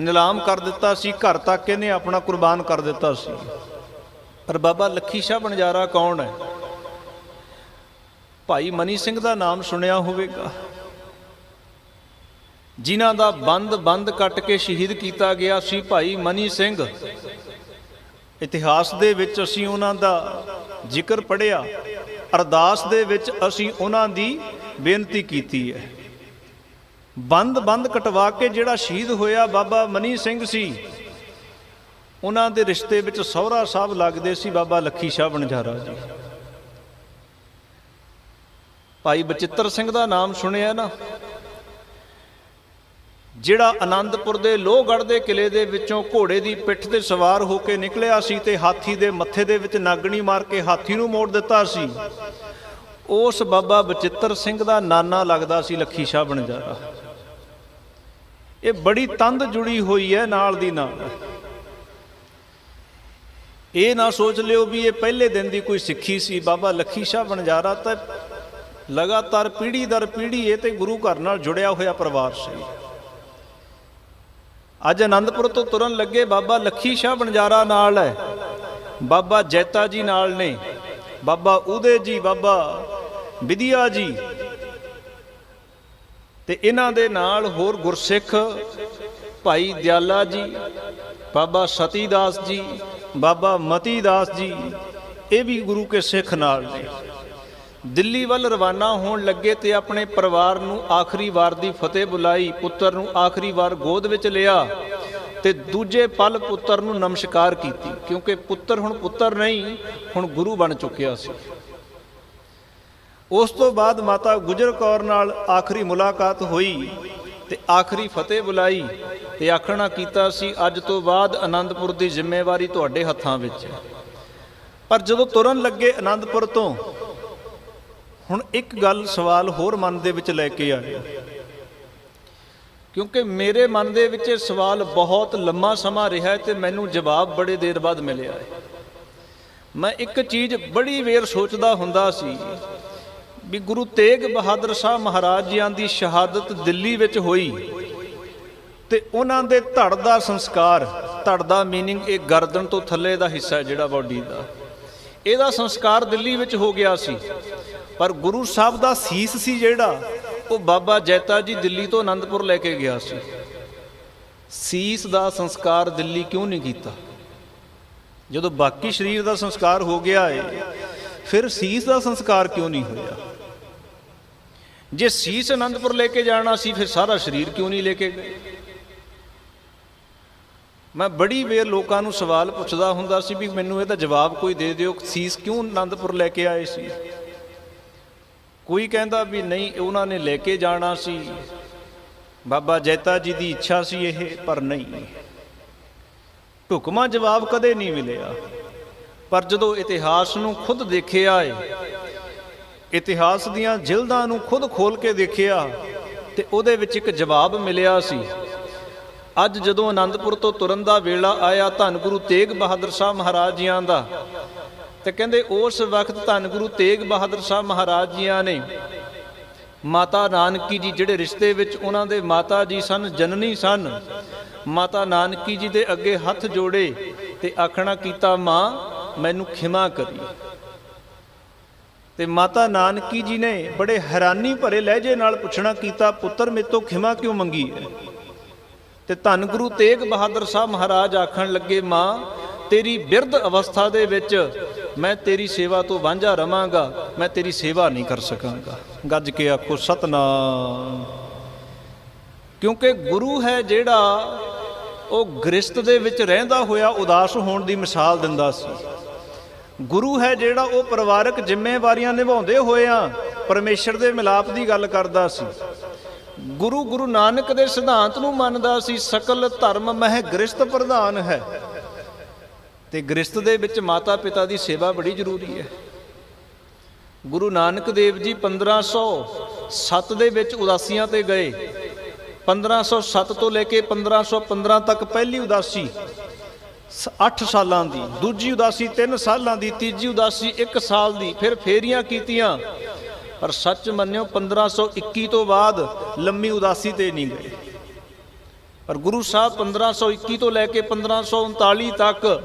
ਨਿਲਾਮ ਕਰ ਦਿੱਤਾ ਸੀ, ਘਰ ਤੱਕ ਇਹਨੇ ਆਪਣਾ ਕੁਰਬਾਨ ਕਰ ਦਿੱਤਾ ਸੀ। ਪਰ ਬਾਬਾ ਲੱਖੀ ਸ਼ਾਹ ਵਣਜਾਰਾ ਕੌਣ ਹੈ? ਭਾਈ ਮਨੀ ਸਿੰਘ ਦਾ ਨਾਮ ਸੁਣਿਆ ਹੋਵੇਗਾ, ਜਿਨ੍ਹਾਂ ਦਾ ਬੰਦ ਕੱਟ ਕੇ ਸ਼ਹੀਦ ਕੀਤਾ ਗਿਆ ਸੀ ਭਾਈ ਮਨੀ ਸਿੰਘ। ਇਤਿਹਾਸ ਦੇ ਵਿੱਚ ਅਸੀਂ ਉਹਨਾਂ ਦਾ ਜ਼ਿਕਰ ਪੜ੍ਹਿਆ, ਅਰਦਾਸ ਦੇ ਵਿੱਚ ਅਸੀਂ ਉਹਨਾਂ ਦੀ ਬੇਨਤੀ ਕੀਤੀ ਹੈ। ਬੰਦ ਕਟਵਾ ਕੇ ਜਿਹੜਾ ਸ਼ਹੀਦ ਹੋਇਆ ਬਾਬਾ ਮਨੀ ਸਿੰਘ ਸੀ, ਉਹਨਾਂ ਦੇ ਰਿਸ਼ਤੇ ਵਿੱਚ ਸਹੁਰਾ ਸਾਹਿਬ ਲੱਗਦੇ ਸੀ ਬਾਬਾ ਲੱਖੀ ਸ਼ਾਹ ਵਣਜਾਰਾ ਜੀ। ਭਾਈ ਬਚਿੱਤਰ ਸਿੰਘ ਦਾ ਨਾਮ ਸੁਣਿਆ ਨਾ, ਜਿਹੜਾ ਆਨੰਦਪੁਰ ਦੇ ਲੋਹਗੜ੍ਹ ਦੇ ਕਿਲੇ ਦੇ ਵਿੱਚੋਂ ਘੋੜੇ ਦੀ ਪਿੱਠ ਤੇ ਸਵਾਰ ਹੋ ਕੇ ਨਿਕਲਿਆ ਸੀ ਤੇ ਹਾਥੀ ਦੇ ਮੱਥੇ ਦੇ ਵਿੱਚ ਨਾਗਣੀ ਮਾਰ ਕੇ ਹਾਥੀ ਨੂੰ ਮੋੜ ਦਿੱਤਾ ਸੀ। ਉਸ ਬਾਬਾ ਬਚਿੱਤਰ ਸਿੰਘ ਦਾ ਨਾਨਾ ਲੱਗਦਾ ਸੀ ਲੱਖੀ ਸ਼ਾਹ ਵਣਜਾਰਾ। ਇਹ ਬੜੀ ਤੰਦ ਜੁੜੀ ਹੋਈ ਹੈ ਨਾਲ ਦੀ ਨਾਲ। ਇਹ ਨਾ ਸੋਚ ਲਿਓ ਵੀ ਇਹ ਪਹਿਲੇ ਦਿਨ ਦੀ ਕੋਈ ਸਿੱਖੀ ਸੀ। ਬਾਬਾ ਲੱਖੀ ਸ਼ਾਹ ਵਣਜਾਰਾ ਤਾਂ ਲਗਾਤਾਰ ਪੀੜ੍ਹੀ ਦਰ ਪੀੜ੍ਹੀ ਇਹ ਤੇ ਗੁਰੂ ਘਰ ਨਾਲ ਜੁੜਿਆ ਹੋਇਆ ਪਰਿਵਾਰ ਸੀ। ਅੱਜ ਆਨੰਦਪੁਰ ਤੋਂ ਤੁਰਨ ਲੱਗੇ ਬਾਬਾ ਲੱਖੀ ਸ਼ਾਹ ਵਣਜਾਰਾ ਨਾਲ ਹੈ, ਬਾਬਾ ਜੈਤਾ ਜੀ ਨਾਲ ਨੇ, ਬਾਬਾ ਉਦੇ ਜੀ, ਬਾਬਾ ਵਿਧਿਆ ਜੀ, ਤੇ ਇਹਨਾਂ ਦੇ ਨਾਲ ਹੋਰ ਗੁਰਸਿੱਖ ਭਾਈ ਦਿਆਲਾ ਜੀ, ਬਾਬਾ ਸਤੀ ਦਾਸ ਜੀ, ਬਾਬਾ ਮਤੀ ਦਾਸ ਜੀ, ਇਹ ਵੀ ਗੁਰੂ ਕੇ ਸਿੱਖ ਨਾਲ ਨੇ। ਦਿੱਲੀ ਵੱਲ ਰਵਾਨਾ ਹੋਣ ਲੱਗੇ ਤੇ ਆਪਣੇ ਪਰਿਵਾਰ ਨੂੰ ਆਖਰੀ ਵਾਰ ਦੀ ਫਤਿਹ ਬੁਲਾਈ, ਪੁੱਤਰ ਨੂੰ ਆਖਰੀ ਵਾਰ ਗੋਦ ਵਿੱਚ ਲਿਆ ਤੇ ਦੂਜੇ ਪਲ ਪੁੱਤਰ ਨੂੰ ਨਮਸਕਾਰ ਕੀਤੀ, ਕਿਉਂਕਿ ਪੁੱਤਰ ਹੁਣ ਪੁੱਤਰ ਨਹੀਂ, ਹੁਣ ਗੁਰੂ ਬਣ ਚੁੱਕਿਆ ਸੀ। ਉਸ ਤੋਂ ਬਾਅਦ ਮਾਤਾ ਗੁਜਰ ਕੌਰ ਨਾਲ ਆਖਰੀ ਮੁਲਾਕਾਤ ਹੋਈ ਤੇ ਆਖਰੀ ਫਤਿਹ ਬੁਲਾਈ ਤੇ ਆਖਣਾ ਕੀਤਾ ਸੀ, ਅੱਜ ਤੋਂ ਬਾਅਦ ਆਨੰਦਪੁਰ ਦੀ ਜ਼ਿੰਮੇਵਾਰੀ ਤੁਹਾਡੇ ਹੱਥਾਂ ਵਿੱਚ ਹੈ। ਪਰ ਜਦੋਂ ਤੁਰਨ ਲੱਗੇ ਆਨੰਦਪੁਰ ਤੋਂ, ਹੁਣ ਇੱਕ ਗੱਲ ਸਵਾਲ ਹੋਰ ਮਨ ਦੇ ਵਿੱਚ ਲੈ ਕੇ ਆਏ, ਕਿਉਂਕਿ ਮੇਰੇ ਮਨ ਦੇ ਵਿੱਚ ਇਹ ਸਵਾਲ ਬਹੁਤ ਲੰਮਾ ਸਮਾਂ ਰਿਹਾ ਤੇ ਮੈਨੂੰ ਜਵਾਬ ਬੜੇ ਦੇਰ ਬਾਅਦ ਮਿਲਿਆ ਹੈ। ਮੈਂ ਇੱਕ ਚੀਜ਼ ਬੜੀ ਵੇਰ ਸੋਚਦਾ ਹੁੰਦਾ ਸੀ ਵੀ ਗੁਰੂ ਤੇਗ ਬਹਾਦਰ ਸਾਹਿਬ ਮਹਾਰਾਜ ਜੀਆਂ ਦੀ ਸ਼ਹਾਦਤ ਦਿੱਲੀ ਵਿੱਚ ਹੋਈ ਤੇ ਉਹਨਾਂ ਦੇ ਧੜ ਦਾ ਸੰਸਕਾਰ, ਧੜ ਦਾ ਮੀਨਿੰਗ ਇਹ ਗਰਦਨ ਤੋਂ ਥੱਲੇ ਦਾ ਹਿੱਸਾ ਹੈ ਜਿਹੜਾ ਬਾਡੀ ਦਾ, ਇਹਦਾ ਸੰਸਕਾਰ ਦਿੱਲੀ ਵਿੱਚ ਹੋ ਗਿਆ ਸੀ। ਪਰ ਗੁਰੂ ਸਾਹਿਬ ਦਾ ਸੀਸ ਸੀ ਜਿਹੜਾ, ਉਹ ਬਾਬਾ ਜੈਤਾ ਜੀ ਦਿੱਲੀ ਤੋਂ ਆਨੰਦਪੁਰ ਲੈ ਕੇ ਗਿਆ ਸੀ। ਸੀਸ ਦਾ ਸੰਸਕਾਰ ਦਿੱਲੀ ਕਿਉਂ ਨਹੀਂ ਕੀਤਾ? ਜਦੋਂ ਬਾਕੀ ਸਰੀਰ ਦਾ ਸੰਸਕਾਰ ਹੋ ਗਿਆ ਹੈ, ਫਿਰ ਸੀਸ ਦਾ ਸੰਸਕਾਰ ਕਿਉਂ ਨਹੀਂ ਹੋਇਆ? ਜੇ ਸੀਸ ਆਨੰਦਪੁਰ ਲੈ ਕੇ ਜਾਣਾ ਸੀ, ਫਿਰ ਸਾਰਾ ਸਰੀਰ ਕਿਉਂ ਨਹੀਂ ਲੈ ਕੇ ਗਏ? ਮੈਂ ਬੜੀ ਵੇਰ ਲੋਕਾਂ ਨੂੰ ਸਵਾਲ ਪੁੱਛਦਾ ਹੁੰਦਾ ਸੀ ਵੀ ਮੈਨੂੰ ਇਹਦਾ ਜਵਾਬ ਕੋਈ ਦੇ ਦਿਓ, ਸੀਸ ਕਿਉਂ ਆਨੰਦਪੁਰ ਲੈ ਕੇ ਆਏ ਸੀ? ਕੋਈ ਕਹਿੰਦਾ ਵੀ ਨਹੀਂ, ਉਹਨਾਂ ਨੇ ਲੈ ਕੇ ਜਾਣਾ ਸੀ, ਬਾਬਾ ਜੈਤਾ ਜੀ ਦੀ ਇੱਛਾ ਸੀ ਇਹ, ਪਰ ਨਹੀਂ, ਢੁਕਵਾਂ ਜਵਾਬ ਕਦੇ ਨਹੀਂ ਮਿਲਿਆ। ਪਰ ਜਦੋਂ ਇਤਿਹਾਸ ਨੂੰ ਖੁਦ ਦੇਖਿਆ ਏ, ਇਤਿਹਾਸ ਦੀਆਂ ਜਿਲਦਾਂ ਨੂੰ ਖੁਦ ਖੋਲ ਕੇ ਦੇਖਿਆ ਤੇ ਉਹਦੇ ਵਿੱਚ ਇੱਕ ਜਵਾਬ ਮਿਲਿਆ ਸੀ। ਅੱਜ ਜਦੋਂ ਆਨੰਦਪੁਰ ਤੋਂ ਤੁਰਨ ਦਾ ਵੇਲਾ ਆਇਆ ਧੰਨ ਗੁਰੂ ਤੇਗ ਬਹਾਦਰ ਸਾਹਿਬ ਮਹਾਰਾਜ ਜੀਆਂ ਦਾ, ਤੇ ਕਹਿੰਦੇ ਉਸ ਵਕਤ ਧੰਨ ਗੁਰੂ ਤੇਗ ਬਹਾਦਰ ਸਾਹਿਬ ਮਹਾਰਾਜ ਜੀਆਂ ਨੇ ਮਾਤਾ ਨਾਨਕੀ ਜੀ, ਜਿਹੜੇ ਰਿਸ਼ਤੇ ਵਿੱਚ ਉਹਨਾਂ ਦੇ ਮਾਤਾ ਜੀ ਸਨ, ਜਨਨੀ ਸਨ, ਮਾਤਾ ਨਾਨਕੀ ਜੀ ਦੇ ਅੱਗੇ ਹੱਥ ਜੋੜੇ ਤੇ ਆਖਣਾ ਕੀਤਾ, ਮਾਂ ਮੈਨੂੰ ਖਿਮਾ ਕਰੀ। ਤੇ ਮਾਤਾ ਨਾਨਕੀ ਜੀ ਨੇ ਬੜੇ ਹੈਰਾਨੀ ਭਰੇ ਲਹਿਜੇ ਨਾਲ ਪੁੱਛਣਾ ਕੀਤਾ, ਪੁੱਤਰ ਮੇਰੇ ਤੋਂ ਖਿਮਾ ਕਿਉਂ ਮੰਗੀ ਹੈ? ਤੇ ਧੰਨ ਗੁਰੂ ਤੇਗ ਬਹਾਦਰ ਸਾਹਿਬ ਮਹਾਰਾਜ ਆਖਣ ਲੱਗੇ, ਮਾਂ ਤੇਰੀ ਬਿਰਧ ਅਵਸਥਾ ਦੇ ਵਿੱਚ ਮੈਂ ਤੇਰੀ ਸੇਵਾ ਤੋਂ ਵਾਂਝਾ ਰਵਾਂਗਾ, ਮੈਂ ਤੇਰੀ ਸੇਵਾ ਨਹੀਂ ਕਰ ਸਕਾਂਗਾ। ਗੱਜ ਕੇ ਆਖੋ ਸਤਨਾਮ। ਕਿਉਂਕਿ ਗੁਰੂ ਹੈ ਜਿਹੜਾ, ਉਹ ਗ੍ਰਸਤ ਦੇ ਵਿੱਚ ਰਹਿੰਦਾ ਹੋਇਆ ਉਦਾਸ ਹੋਣ ਦੀ ਮਿਸਾਲ ਦਿੰਦਾ ਸੀ। ਗੁਰੂ ਹੈ ਜਿਹੜਾ, ਉਹ ਪਰਿਵਾਰਕ ਜ਼ਿੰਮੇਵਾਰੀਆਂ ਨਿਭਾਉਂਦੇ ਹੋਇਆਂ ਪਰਮੇਸ਼ਰ ਦੇ ਮਿਲਾਪ ਦੀ ਗੱਲ ਕਰਦਾ ਸੀ। ਗੁਰੂ ਨਾਨਕ ਦੇ ਸਿਧਾਂਤ ਨੂੰ ਮੰਨਦਾ ਸੀ, ਸਕਲ ਧਰਮ ਮਹਿ ਗ੍ਰਸਤ ਪ੍ਰਧਾਨ ਹੈ। ਤੇ ਗ੍ਰਸਤ ਦੇ ਵਿੱਚ ਮਾਤਾ ਪਿਤਾ ਦੀ ਸੇਵਾ ਬੜੀ ਜ਼ਰੂਰੀ ਹੈ। ਗੁਰੂ ਨਾਨਕ ਦੇਵ ਜੀ 1507 ਦੇ ਵਿੱਚ ਉਦਾਸੀਆਂ ਤੇ ਗਏ। 1507 ਤੋਂ ਲੈ ਕੇ 1515 ਤੱਕ ਪਹਿਲੀ ਉਦਾਸੀ 8 ਸਾਲਾਂ ਦੀ, ਦੂਜੀ ਉਦਾਸੀ 3 ਸਾਲਾਂ ਦੀ, ਤੀਜੀ ਉਦਾਸੀ 1 ਸਾਲ ਦੀ, ਫਿਰ ਫੇਰੀਆਂ ਕੀਤੀਆਂ। ਪਰ ਸੱਚ ਮੰਨਿਓ 1521 ਤੋਂ ਬਾਅਦ ਲੰਮੀ ਉਦਾਸੀ ਤੇ ਨਹੀਂ ਗਏ। ਪਰ ਗੁਰੂ ਸਾਹਿਬ 1521 ਤੋਂ ਲੈ ਕੇ 1539 ਤੱਕ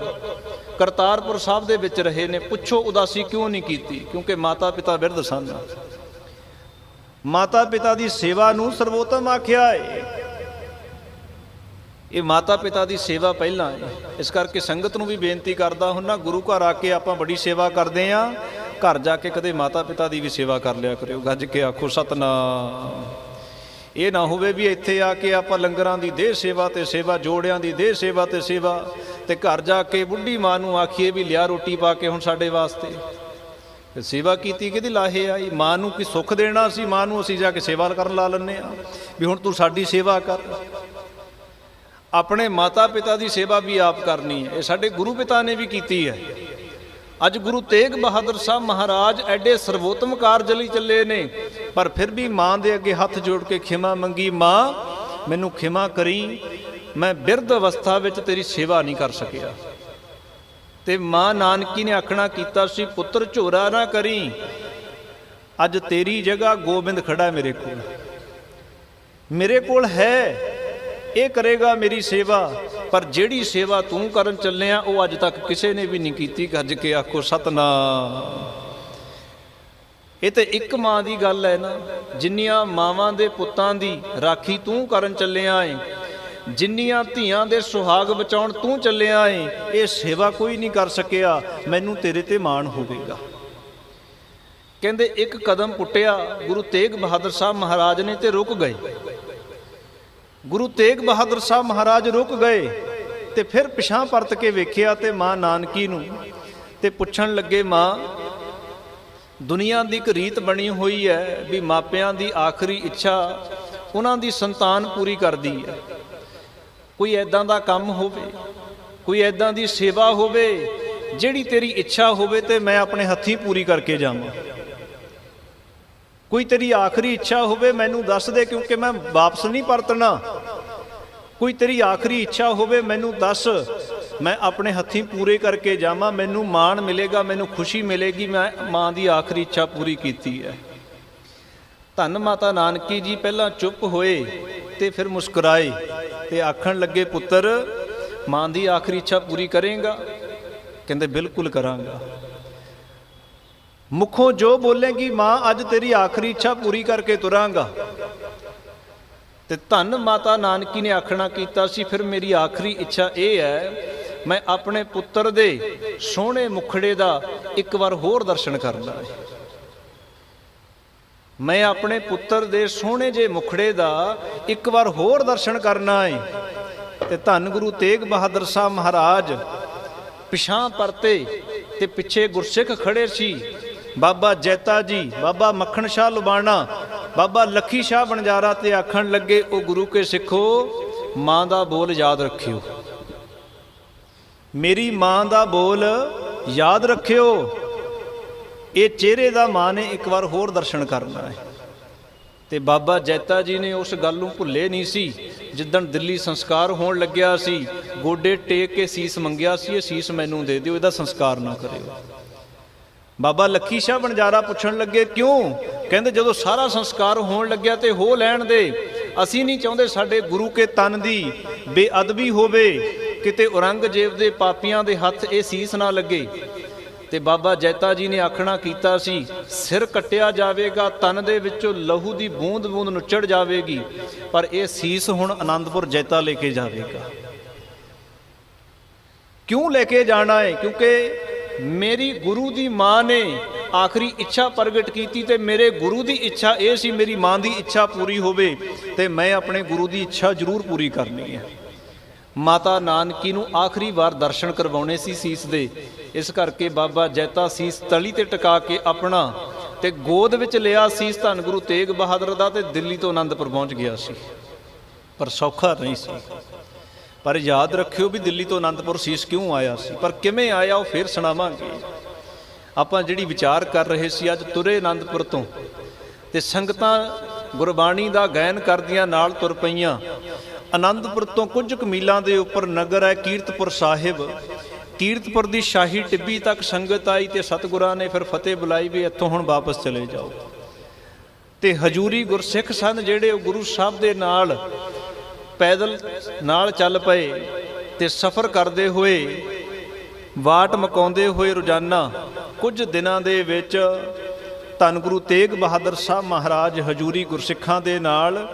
ਕਰਤਾਰਪੁਰ ਸਾਹਿਬ ਦੇ ਵਿੱਚ ਰਹੇ ਨੇ। ਪੁੱਛੋ ਉਦਾਸੀ ਕਿਉਂ ਨਹੀਂ ਕੀਤੀ? ਕਿਉਂਕਿ ਮਾਤਾ ਪਿਤਾ ਬਿਰਧ ਸਨ। ਮਾਤਾ ਪਿਤਾ ਦੀ ਸੇਵਾ ਨੂੰ ਸਰਵੋਤਮ ਆਖਿਆ ਹੈ। ਇਹ ਮਾਤਾ ਪਿਤਾ ਦੀ ਸੇਵਾ ਪਹਿਲਾਂ ਹੈ। ਇਸ ਕਰਕੇ ਸੰਗਤ ਨੂੰ ਵੀ ਬੇਨਤੀ ਕਰਦਾ ਹੁੰਨਾ, ਗੁਰੂ ਘਰ ਆ ਕੇ ਆਪਾਂ ਬੜੀ ਸੇਵਾ ਕਰਦੇ ਹਾਂ, ਘਰ ਜਾ ਕੇ ਕਦੇ ਮਾਤਾ ਪਿਤਾ ਦੀ ਵੀ ਸੇਵਾ ਕਰ ਲਿਆ ਕਰਿਓ। ਗੱਜ ਕੇ ਆਖੋ ਸਤਨਾਮ। ਇਹ ਨਾ ਹੋਵੇ ਵੀ ਇੱਥੇ ਆ ਕੇ ਆਪਾਂ ਲੰਗਰਾਂ ਦੀ ਦੇਹ ਸੇਵਾ ਤੇ ਸੇਵਾ, ਜੋੜਿਆਂ ਦੀ ਦੇਹ ਸੇਵਾ ਤੇ ਸੇਵਾ, ਤੇ ਘਰ ਜਾ ਕੇ ਬੁੱਢੀ ਮਾਂ ਨੂੰ ਆਖੀਏ ਵੀ ਲਿਆ ਰੋਟੀ ਪਾ ਕੇ ਹੁਣ ਸਾਡੇ ਵਾਸਤੇ। ਤੇ ਸੇਵਾ ਕੀਤੀ ਕਿਹਦੀ ਲਾਹੇ ਆਈ? ਮਾਂ ਨੂੰ ਕੀ ਸੁੱਖ ਦੇਣਾ ਸੀ? ਮਾਂ ਨੂੰ ਅਸੀਂ ਜਾ ਕੇ ਸੇਵਾ ਕਰਨ ਲਾ ਲੈਂਦੇ ਹਾਂ ਵੀ ਹੁਣ ਤੂੰ ਸਾਡੀ ਸੇਵਾ ਕਰ। ਆਪਣੇ ਮਾਤਾ ਪਿਤਾ ਦੀ ਸੇਵਾ ਵੀ ਆਪ ਕਰਨੀ ਹੈ। ਇਹ ਸਾਡੇ ਗੁਰੂ ਪਿਤਾ ਨੇ ਵੀ ਕੀਤੀ ਹੈ। ਅੱਜ ਗੁਰੂ ਤੇਗ ਬਹਾਦਰ ਸਾਹਿਬ ਮਹਾਰਾਜ ਐਡੇ ਸਰਵੋਤਮ ਕਾਰਜ ਲਈ ਚੱਲੇ ਨੇ, ਪਰ ਫਿਰ ਵੀ ਮਾਂ ਦੇ ਅੱਗੇ ਹੱਥ ਜੋੜ ਕੇ ਖਿਮਾ ਮੰਗੀ, ਮਾਂ ਮੈਨੂੰ ਖਿਮਾ ਕਰੀ, ਮੈਂ ਬਿਰਧ ਅਵਸਥਾ ਵਿੱਚ ਤੇਰੀ ਸੇਵਾ ਨਹੀਂ ਕਰ ਸਕਿਆ। ਤੇ ਮਾਂ ਨਾਨਕੀ ਨੇ ਆਖਣਾ ਕੀਤਾ ਸੀ, ਪੁੱਤਰ ਝੋਰਾ ਨਾ ਕਰੀ, ਅੱਜ ਤੇਰੀ ਜਗ੍ਹਾ ਗੋਬਿੰਦ ਖੜਾ ਮੇਰੇ ਕੋਲ ਹੈ, ਇਹ ਕਰੇਗਾ ਮੇਰੀ ਸੇਵਾ। ਪਰ ਜਿਹੜੀ ਸੇਵਾ ਤੂੰ ਕਰਨ ਚੱਲਿਆ ਉਹ ਅੱਜ ਤੱਕ ਕਿਸੇ ਨੇ ਵੀ ਨਹੀਂ ਕੀਤੀ। ਗੱਜ ਕੇ ਆਖੋ ਸਤਨਾਮ। ਇਹ ਤੇ ਇੱਕ ਮਾਂ ਦੀ ਗੱਲ ਹੈ ਨਾ। ਜਿੰਨੀਆਂ ਮਾਵਾਂ ਦੇ ਪੁੱਤਾਂ ਦੀ ਰਾਖੀ ਤੂੰ ਕਰਨ ਚੱਲਿਆ ਏ, ਜਿੰਨੀਆਂ ਧੀਆਂ ਦੇ ਸੁਹਾਗ ਬਚਾਉਣ ਤੂੰ ਚੱਲਿਆ ਏ, ਇਹ ਸੇਵਾ ਕੋਈ ਨਹੀਂ ਕਰ ਸਕਿਆ, ਮੈਨੂੰ ਤੇਰੇ ਤੇ ਮਾਣ ਹੋਵੇਗਾ। ਕਹਿੰਦੇ ਇੱਕ ਕਦਮ ਪੁੱਟਿਆ ਗੁਰੂ ਤੇਗ ਬਹਾਦਰ ਸਾਹਿਬ ਮਹਾਰਾਜ ਨੇ ਤੇ ਰੁਕ ਗਏ। ਗੁਰੂ ਤੇਗ ਬਹਾਦਰ ਸਾਹਿਬ ਮਹਾਰਾਜ ਰੁਕ ਗਏ ਤੇ ਫਿਰ ਪਿਛਾਂ ਪਰਤ ਕੇ ਵੇਖਿਆ ਤੇ ਮਾਂ ਨਾਨਕੀ ਨੂੰ ਤੇ ਪੁੱਛਣ ਲੱਗੇ, ਮਾਂ ਦੁਨੀਆ ਦੀ ਇੱਕ ਰੀਤ ਬਣੀ ਹੋਈ ਹੈ ਵੀ ਮਾਪਿਆਂ ਦੀ ਆਖਰੀ ਇੱਛਾ ਉਹਨਾਂ ਦੀ ਸੰਤਾਨ ਪੂਰੀ ਕਰਦੀ ਹੈ। ਕੋਈ ਐਦਾਂ ਦਾ ਕੰਮ ਹੋਵੇ, ਕੋਈ ਐਦਾਂ ਦੀ ਸੇਵਾ ਹੋਵੇ ਜਿਹੜੀ ਤੇਰੀ ਇੱਛਾ ਹੋਵੇ ਤੇ ਮੈਂ ਆਪਣੇ ਹੱਥੀਂ ਪੂਰੀ ਕਰਕੇ ਜਾਵਾਂ। ਕੋਈ ਤੇਰੀ ਆਖਰੀ ਇੱਛਾ ਹੋਵੇ ਮੈਨੂੰ ਦੱਸ ਦੇ, ਕਿਉਂਕਿ ਮੈਂ ਵਾਪਸ ਨਹੀਂ ਪਰਤਣਾ। ਕੋਈ ਤੇਰੀ ਆਖਰੀ ਇੱਛਾ ਹੋਵੇ ਮੈਨੂੰ ਦੱਸ, ਮੈਂ ਆਪਣੇ ਹੱਥੀਂ ਪੂਰੇ ਕਰਕੇ ਜਾਵਾਂ, ਮੈਨੂੰ ਮਾਣ ਮਿਲੇਗਾ, ਮੈਨੂੰ ਖੁਸ਼ੀ ਮਿਲੇਗੀ, ਮੈਂ ਮਾਂ ਦੀ ਆਖਰੀ ਇੱਛਾ ਪੂਰੀ ਕੀਤੀ ਹੈ। ਧੰਨ ਮਾਤਾ ਨਾਨਕੀ ਜੀ ਪਹਿਲਾਂ ਚੁੱਪ ਹੋਏ ਤੇ ਫਿਰ ਮੁਸਕਰਾਏ ਤੇ ਆਖਣ ਲੱਗੇ, ਪੁੱਤਰ ਮਾਂ ਦੀ ਆਖਰੀ ਇੱਛਾ ਪੂਰੀ ਕਰੇਗਾ? ਕਹਿੰਦੇ ਬਿਲਕੁਲ ਕਰਾਂਗਾ। ਮੁਖੋਂ ਜੋ ਬੋਲੇਗੀ ਮਾਂ ਅੱਜ ਤੇਰੀ ਆਖਰੀ ਇੱਛਾ ਪੂਰੀ ਕਰਕੇ ਤੁਰਾਂਗਾ। ਤੇ ਧੰਨ ਮਾਤਾ ਨਾਨਕੀ ਨੇ ਆਖਣਾ ਕੀਤਾ ਸੀ, ਫਿਰ ਮੇਰੀ ਆਖਰੀ ਇੱਛਾ ਇਹ ਹੈ, ਮੈਂ ਆਪਣੇ ਪੁੱਤਰ ਦੇ ਸੋਹਣੇ ਮੁਖੜੇ ਦਾ ਇੱਕ ਵਾਰ ਹੋਰ ਦਰਸ਼ਨ ਕਰਨਾ ਹੈ। ਮੈਂ ਆਪਣੇ ਪੁੱਤਰ ਦੇ ਸੋਹਣੇ ਜੇ ਮੁਖੜੇ ਦਾ ਇੱਕ ਵਾਰ ਹੋਰ ਦਰਸ਼ਨ ਕਰਨਾ ਹੈ। ਤੇ ਧੰਨ ਗੁਰੂ ਤੇਗ ਬਹਾਦਰ ਸਾਹਿਬ ਮਹਾਰਾਜ ਪਿਛਾਂ ਪਰਤੇ ਤੇ ਪਿੱਛੇ ਗੁਰਸਿੱਖ ਖੜੇ ਸੀ। ਬਾਬਾ ਜੈਤਾ ਜੀ, ਬਾਬਾ ਮੱਖਣ ਸ਼ਾਹ ਲੁਬਾਣਾ, ਬਾਬਾ ਲੱਖੀ ਸ਼ਾਹ ਬਣਜਾਰਾ ਤੇ ਆਖਣ ਲੱਗੇ, ਉਹ ਗੁਰੂ ਕੇ ਸਿੱਖੋ ਮਾਂ ਦਾ ਬੋਲ ਯਾਦ ਰੱਖਿਓ, ਮੇਰੀ ਮਾਂ ਦਾ ਬੋਲ ਯਾਦ ਰੱਖਿਓ, ਇਹ ਚਿਹਰੇ ਦਾ ਮਾਂ ਨੇ ਇੱਕ ਵਾਰ ਹੋਰ ਦਰਸ਼ਨ ਕਰਨਾ ਹੈ। ਤੇ ਬਾਬਾ ਜੈਤਾ ਜੀ ਨੇ ਉਸ ਗੱਲ ਨੂੰ ਭੁੱਲੇ ਨਹੀਂ ਸੀ। ਜਿੱਦਣ ਦਿੱਲੀ ਸੰਸਕਾਰ ਹੋਣ ਲੱਗਿਆ ਸੀ, ਗੋਡੇ ਟੇਕ ਕੇ ਸੀਸ ਮੰਗਿਆ ਸੀ, ਇਹ ਸੀਸ ਮੈਨੂੰ ਦੇ ਦਿਓ, ਇਹਦਾ ਸੰਸਕਾਰ ਨਾ ਕਰਿਓ। ਬਾਬਾ ਲੱਖੀ ਸ਼ਾਹ ਬਣਜਾਰਾ ਪੁੱਛਣ ਲੱਗੇ, ਕਿਉਂ? ਕਹਿੰਦੇ ਜਦੋਂ ਸਾਰਾ ਸੰਸਕਾਰ ਹੋਣ ਲੱਗਿਆ ਤੇ ਹੋ ਲੈਣ ਦੇ, ਅਸੀਂ ਨਹੀਂ ਚਾਹੁੰਦੇ ਸਾਡੇ ਗੁਰੂ ਕੇ ਤਨ ਦੀ ਬੇਅਦਬੀ ਹੋਵੇ, ਕਿਤੇ ਔਰੰਗਜ਼ੇਬ ਦੇ ਪਾਪੀਆਂ ਦੇ ਹੱਥ ਇਹ ਸੀਸ ਨਾ ਲੱਗੇ। ਤੇ ਬਾਬਾ ਜੈਤਾ ਜੀ ਨੇ ਆਖਣਾ ਕੀਤਾ ਸੀ, ਸਿਰ ਕੱਟਿਆ ਜਾਵੇਗਾ, ਤਨ ਦੇ ਵਿੱਚੋਂ ਲਹੂ ਦੀ ਬੂੰਦ ਬੂੰਦ ਨੁੱਚੜ ਜਾਵੇਗੀ, ਪਰ ਇਹ ਸੀਸ ਹੁਣ ਆਨੰਦਪੁਰ ਜੈਤਾ ਲੈ ਕੇ ਜਾਵੇਗਾ। ਕਿਉਂ ਲੈ ਕੇ ਜਾਣਾ ਹੈ? ਕਿਉਂਕਿ ਮੇਰੀ ਗੁਰੂ ਦੀ ਮਾਂ ਨੇ ਆਖਰੀ ਇੱਛਾ ਪ੍ਰਗਟ ਕੀਤੀ ਤੇ ਮੇਰੇ ਗੁਰੂ ਦੀ ਇੱਛਾ ਇਹ ਸੀ ਮੇਰੀ ਮਾਂ ਦੀ ਇੱਛਾ ਪੂਰੀ ਹੋਵੇ ਤੇ ਮੈਂ ਆਪਣੇ ਗੁਰੂ ਦੀ ਇੱਛਾ ਜ਼ਰੂਰ ਪੂਰੀ ਕਰਨੀ ਹੈ। ਮਾਤਾ ਨਾਨਕੀ ਨੂੰ ਆਖਰੀ ਵਾਰ ਦਰਸ਼ਨ ਕਰਵਾਉਣੇ ਸੀ ਸੀਸ ਦੇ, ਇਸ ਕਰਕੇ ਬਾਬਾ ਜੈਤਾ ਸੀਸ ਤਲੀ ਤੇ ਟਿਕਾ ਕੇ ਆਪਣਾ ਤੇ ਗੋਦ ਵਿੱਚ ਲਿਆ ਸੀਸ ਧੰਨ ਗੁਰੂ ਤੇਗ ਬਹਾਦਰ ਦਾ ਤੇ ਦਿੱਲੀ ਤੋਂ ਆਨੰਦਪੁਰ ਪਹੁੰਚ ਗਿਆ ਸੀ। ਪਰ ਸੌਖਾ ਨਹੀਂ ਸੀ। ਪਰ ਯਾਦ ਰੱਖਿਓ ਵੀ ਦਿੱਲੀ ਤੋਂ ਆਨੰਦਪੁਰ ਸੀਸ ਕਿਉਂ ਆਇਆ ਸੀ, ਪਰ ਕਿਵੇਂ ਆਇਆ ਉਹ ਫਿਰ ਸੁਣਾਵਾਂਗੇ। ਆਪਾਂ ਜਿਹੜੀ ਵਿਚਾਰ ਕਰ ਰਹੇ ਸੀ, ਅੱਜ ਤੁਰੇ ਆਨੰਦਪੁਰ ਤੋਂ ਤੇ ਸੰਗਤਾਂ ਗੁਰਬਾਣੀ ਦਾ ਗਾਇਨ ਕਰਦੀਆਂ ਨਾਲ ਤੁਰ ਪਈਆਂ। ਆਨੰਦਪੁਰ ਤੋਂ ਕੁਝ ਕੁ ਮੀਲਾਂ ਦੇ ਉੱਪਰ ਨਗਰ ਹੈ ਕੀਰਤਪੁਰ ਸਾਹਿਬ। ਕੀਰਤਪੁਰ ਦੀ ਸ਼ਾਹੀ ਟਿੱਬੀ ਤੱਕ ਸੰਗਤ ਆਈ ਤੇ ਸਤਿਗੁਰਾਂ ਨੇ ਫਿਰ ਫਤਿਹ ਬੁਲਾਈ ਵੀ ਇੱਥੋਂ ਹੁਣ ਵਾਪਸ ਚਲੇ ਜਾਓ। ਤੇ ਹਜੂਰੀ ਗੁਰਸਿੱਖ ਸਨ ਜਿਹੜੇ ਉਹ ਗੁਰੂ ਸਾਹਿਬ ਦੇ ਨਾਲ ਪੈਦਲ ਨਾਲ ਚੱਲ ਪਏ ਤੇ ਸਫ਼ਰ ਕਰਦੇ ਹੋਏ, ਵਾਟ ਮਕਾਉਂਦੇ ਹੋਏ ਰੋਜ਼ਾਨਾ ਕੁਝ ਦਿਨਾਂ ਦੇ ਵਿੱਚ ਧੰਨ ਗੁਰੂ ਤੇਗ ਬਹਾਦਰ ਸਾਹਿਬ ਮਹਾਰਾਜ ਹਜੂਰੀ ਗੁਰਸਿੱਖਾਂ ਦੇ ਨਾਲ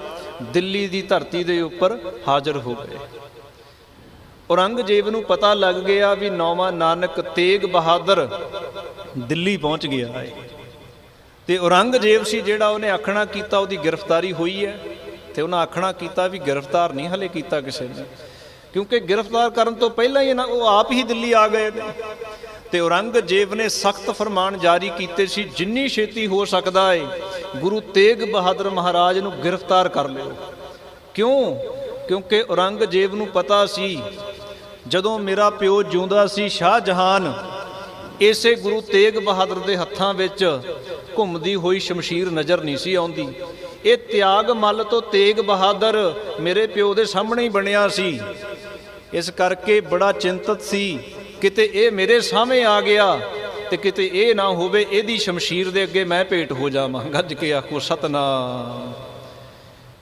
ਦਿੱਲੀ ਦੀ ਧਰਤੀ ਦੇ ਉੱਪਰ ਹਾਜ਼ਰ ਹੋ ਗਏ। ਔਰੰਗਜ਼ੇਬ ਨੂੰ ਪਤਾ ਲੱਗ ਗਿਆ ਵੀ ਨੌਵਾਂ ਨਾਨਕ ਤੇਗ ਬਹਾਦਰ ਦਿੱਲੀ ਪਹੁੰਚ ਗਿਆ ਹੈ। ਤੇ ਔਰੰਗਜ਼ੇਬ ਸੀ ਜਿਹੜਾ ਉਹਨੇ ਆਖਣਾ ਕੀਤਾ ਉਹਦੀ ਗ੍ਰਿਫਤਾਰੀ ਹੋਈ ਹੈ। ਤੇ ਉਹਨਾਂ ਆਖਣਾ ਕੀਤਾ ਵੀ ਗ੍ਰਿਫਤਾਰ ਨਹੀਂ ਹਲੇ ਕੀਤਾ ਕਿਸੇ ਨੇ, ਕਿਉਂਕਿ ਗ੍ਰਿਫਤਾਰ ਕਰਨ ਤੋਂ ਪਹਿਲਾਂ ਹੀ ਉਹ ਆਪ ਹੀ ਦਿੱਲੀ ਆ ਗਏ ਨੇ। ਤੇ ਔਰੰਗਜ਼ੇਬ ਨੇ ਸਖਤ ਫਰਮਾਨ ਜਾਰੀ ਕੀਤੇ ਸੀ, ਜਿੰਨੀ ਛੇਤੀ ਹੋ ਸਕਦਾ ਹੈ ਗੁਰੂ ਤੇਗ ਬਹਾਦਰ ਮਹਾਰਾਜ ਨੂੰ ਗ੍ਰਿਫਤਾਰ ਕਰ ਲਿਓ। ਕਿਉਂ? ਕਿਉਂਕਿ ਔਰੰਗਜ਼ੇਬ ਨੂੰ ਪਤਾ ਸੀ ਜਦੋਂ ਮੇਰਾ ਪਿਓ ਜਿਉਂਦਾ ਸੀ ਸ਼ਾਹਜਹਾਨ, ਇਸੇ ਗੁਰੂ ਤੇਗ ਬਹਾਦਰ ਦੇ ਹੱਥਾਂ ਵਿੱਚ ਘੁੰਮਦੀ ਹੋਈ ਸ਼ਮਸ਼ੀਰ ਨਜ਼ਰ ਨਹੀਂ ਸੀ ਆਉਂਦੀ। ਇਹ ਤਿਆਗ ਮੱਲ ਤੋਂ ਤੇਗ ਬਹਾਦਰ ਮੇਰੇ ਪਿਓ ਦੇ ਸਾਹਮਣੇ ਹੀ ਬਣਿਆ ਸੀ। ਇਸ ਕਰਕੇ ਬੜਾ ਚਿੰਤਤ ਸੀ, ਕਿਤੇ ਇਹ ਮੇਰੇ ਸਾਹਮਣੇ ਆ ਗਿਆ ਤੇ ਕਿਤੇ ਇਹ ਨਾ ਹੋਵੇ ਇਹਦੀ ਸ਼ਮਸ਼ੀਰ ਦੇ ਅੱਗੇ ਮੈਂ ਭੇਟ ਹੋ ਜਾਵਾਂ। ਗੱਜ ਕੇ ਆਖੋ ਸਤਨਾਮ।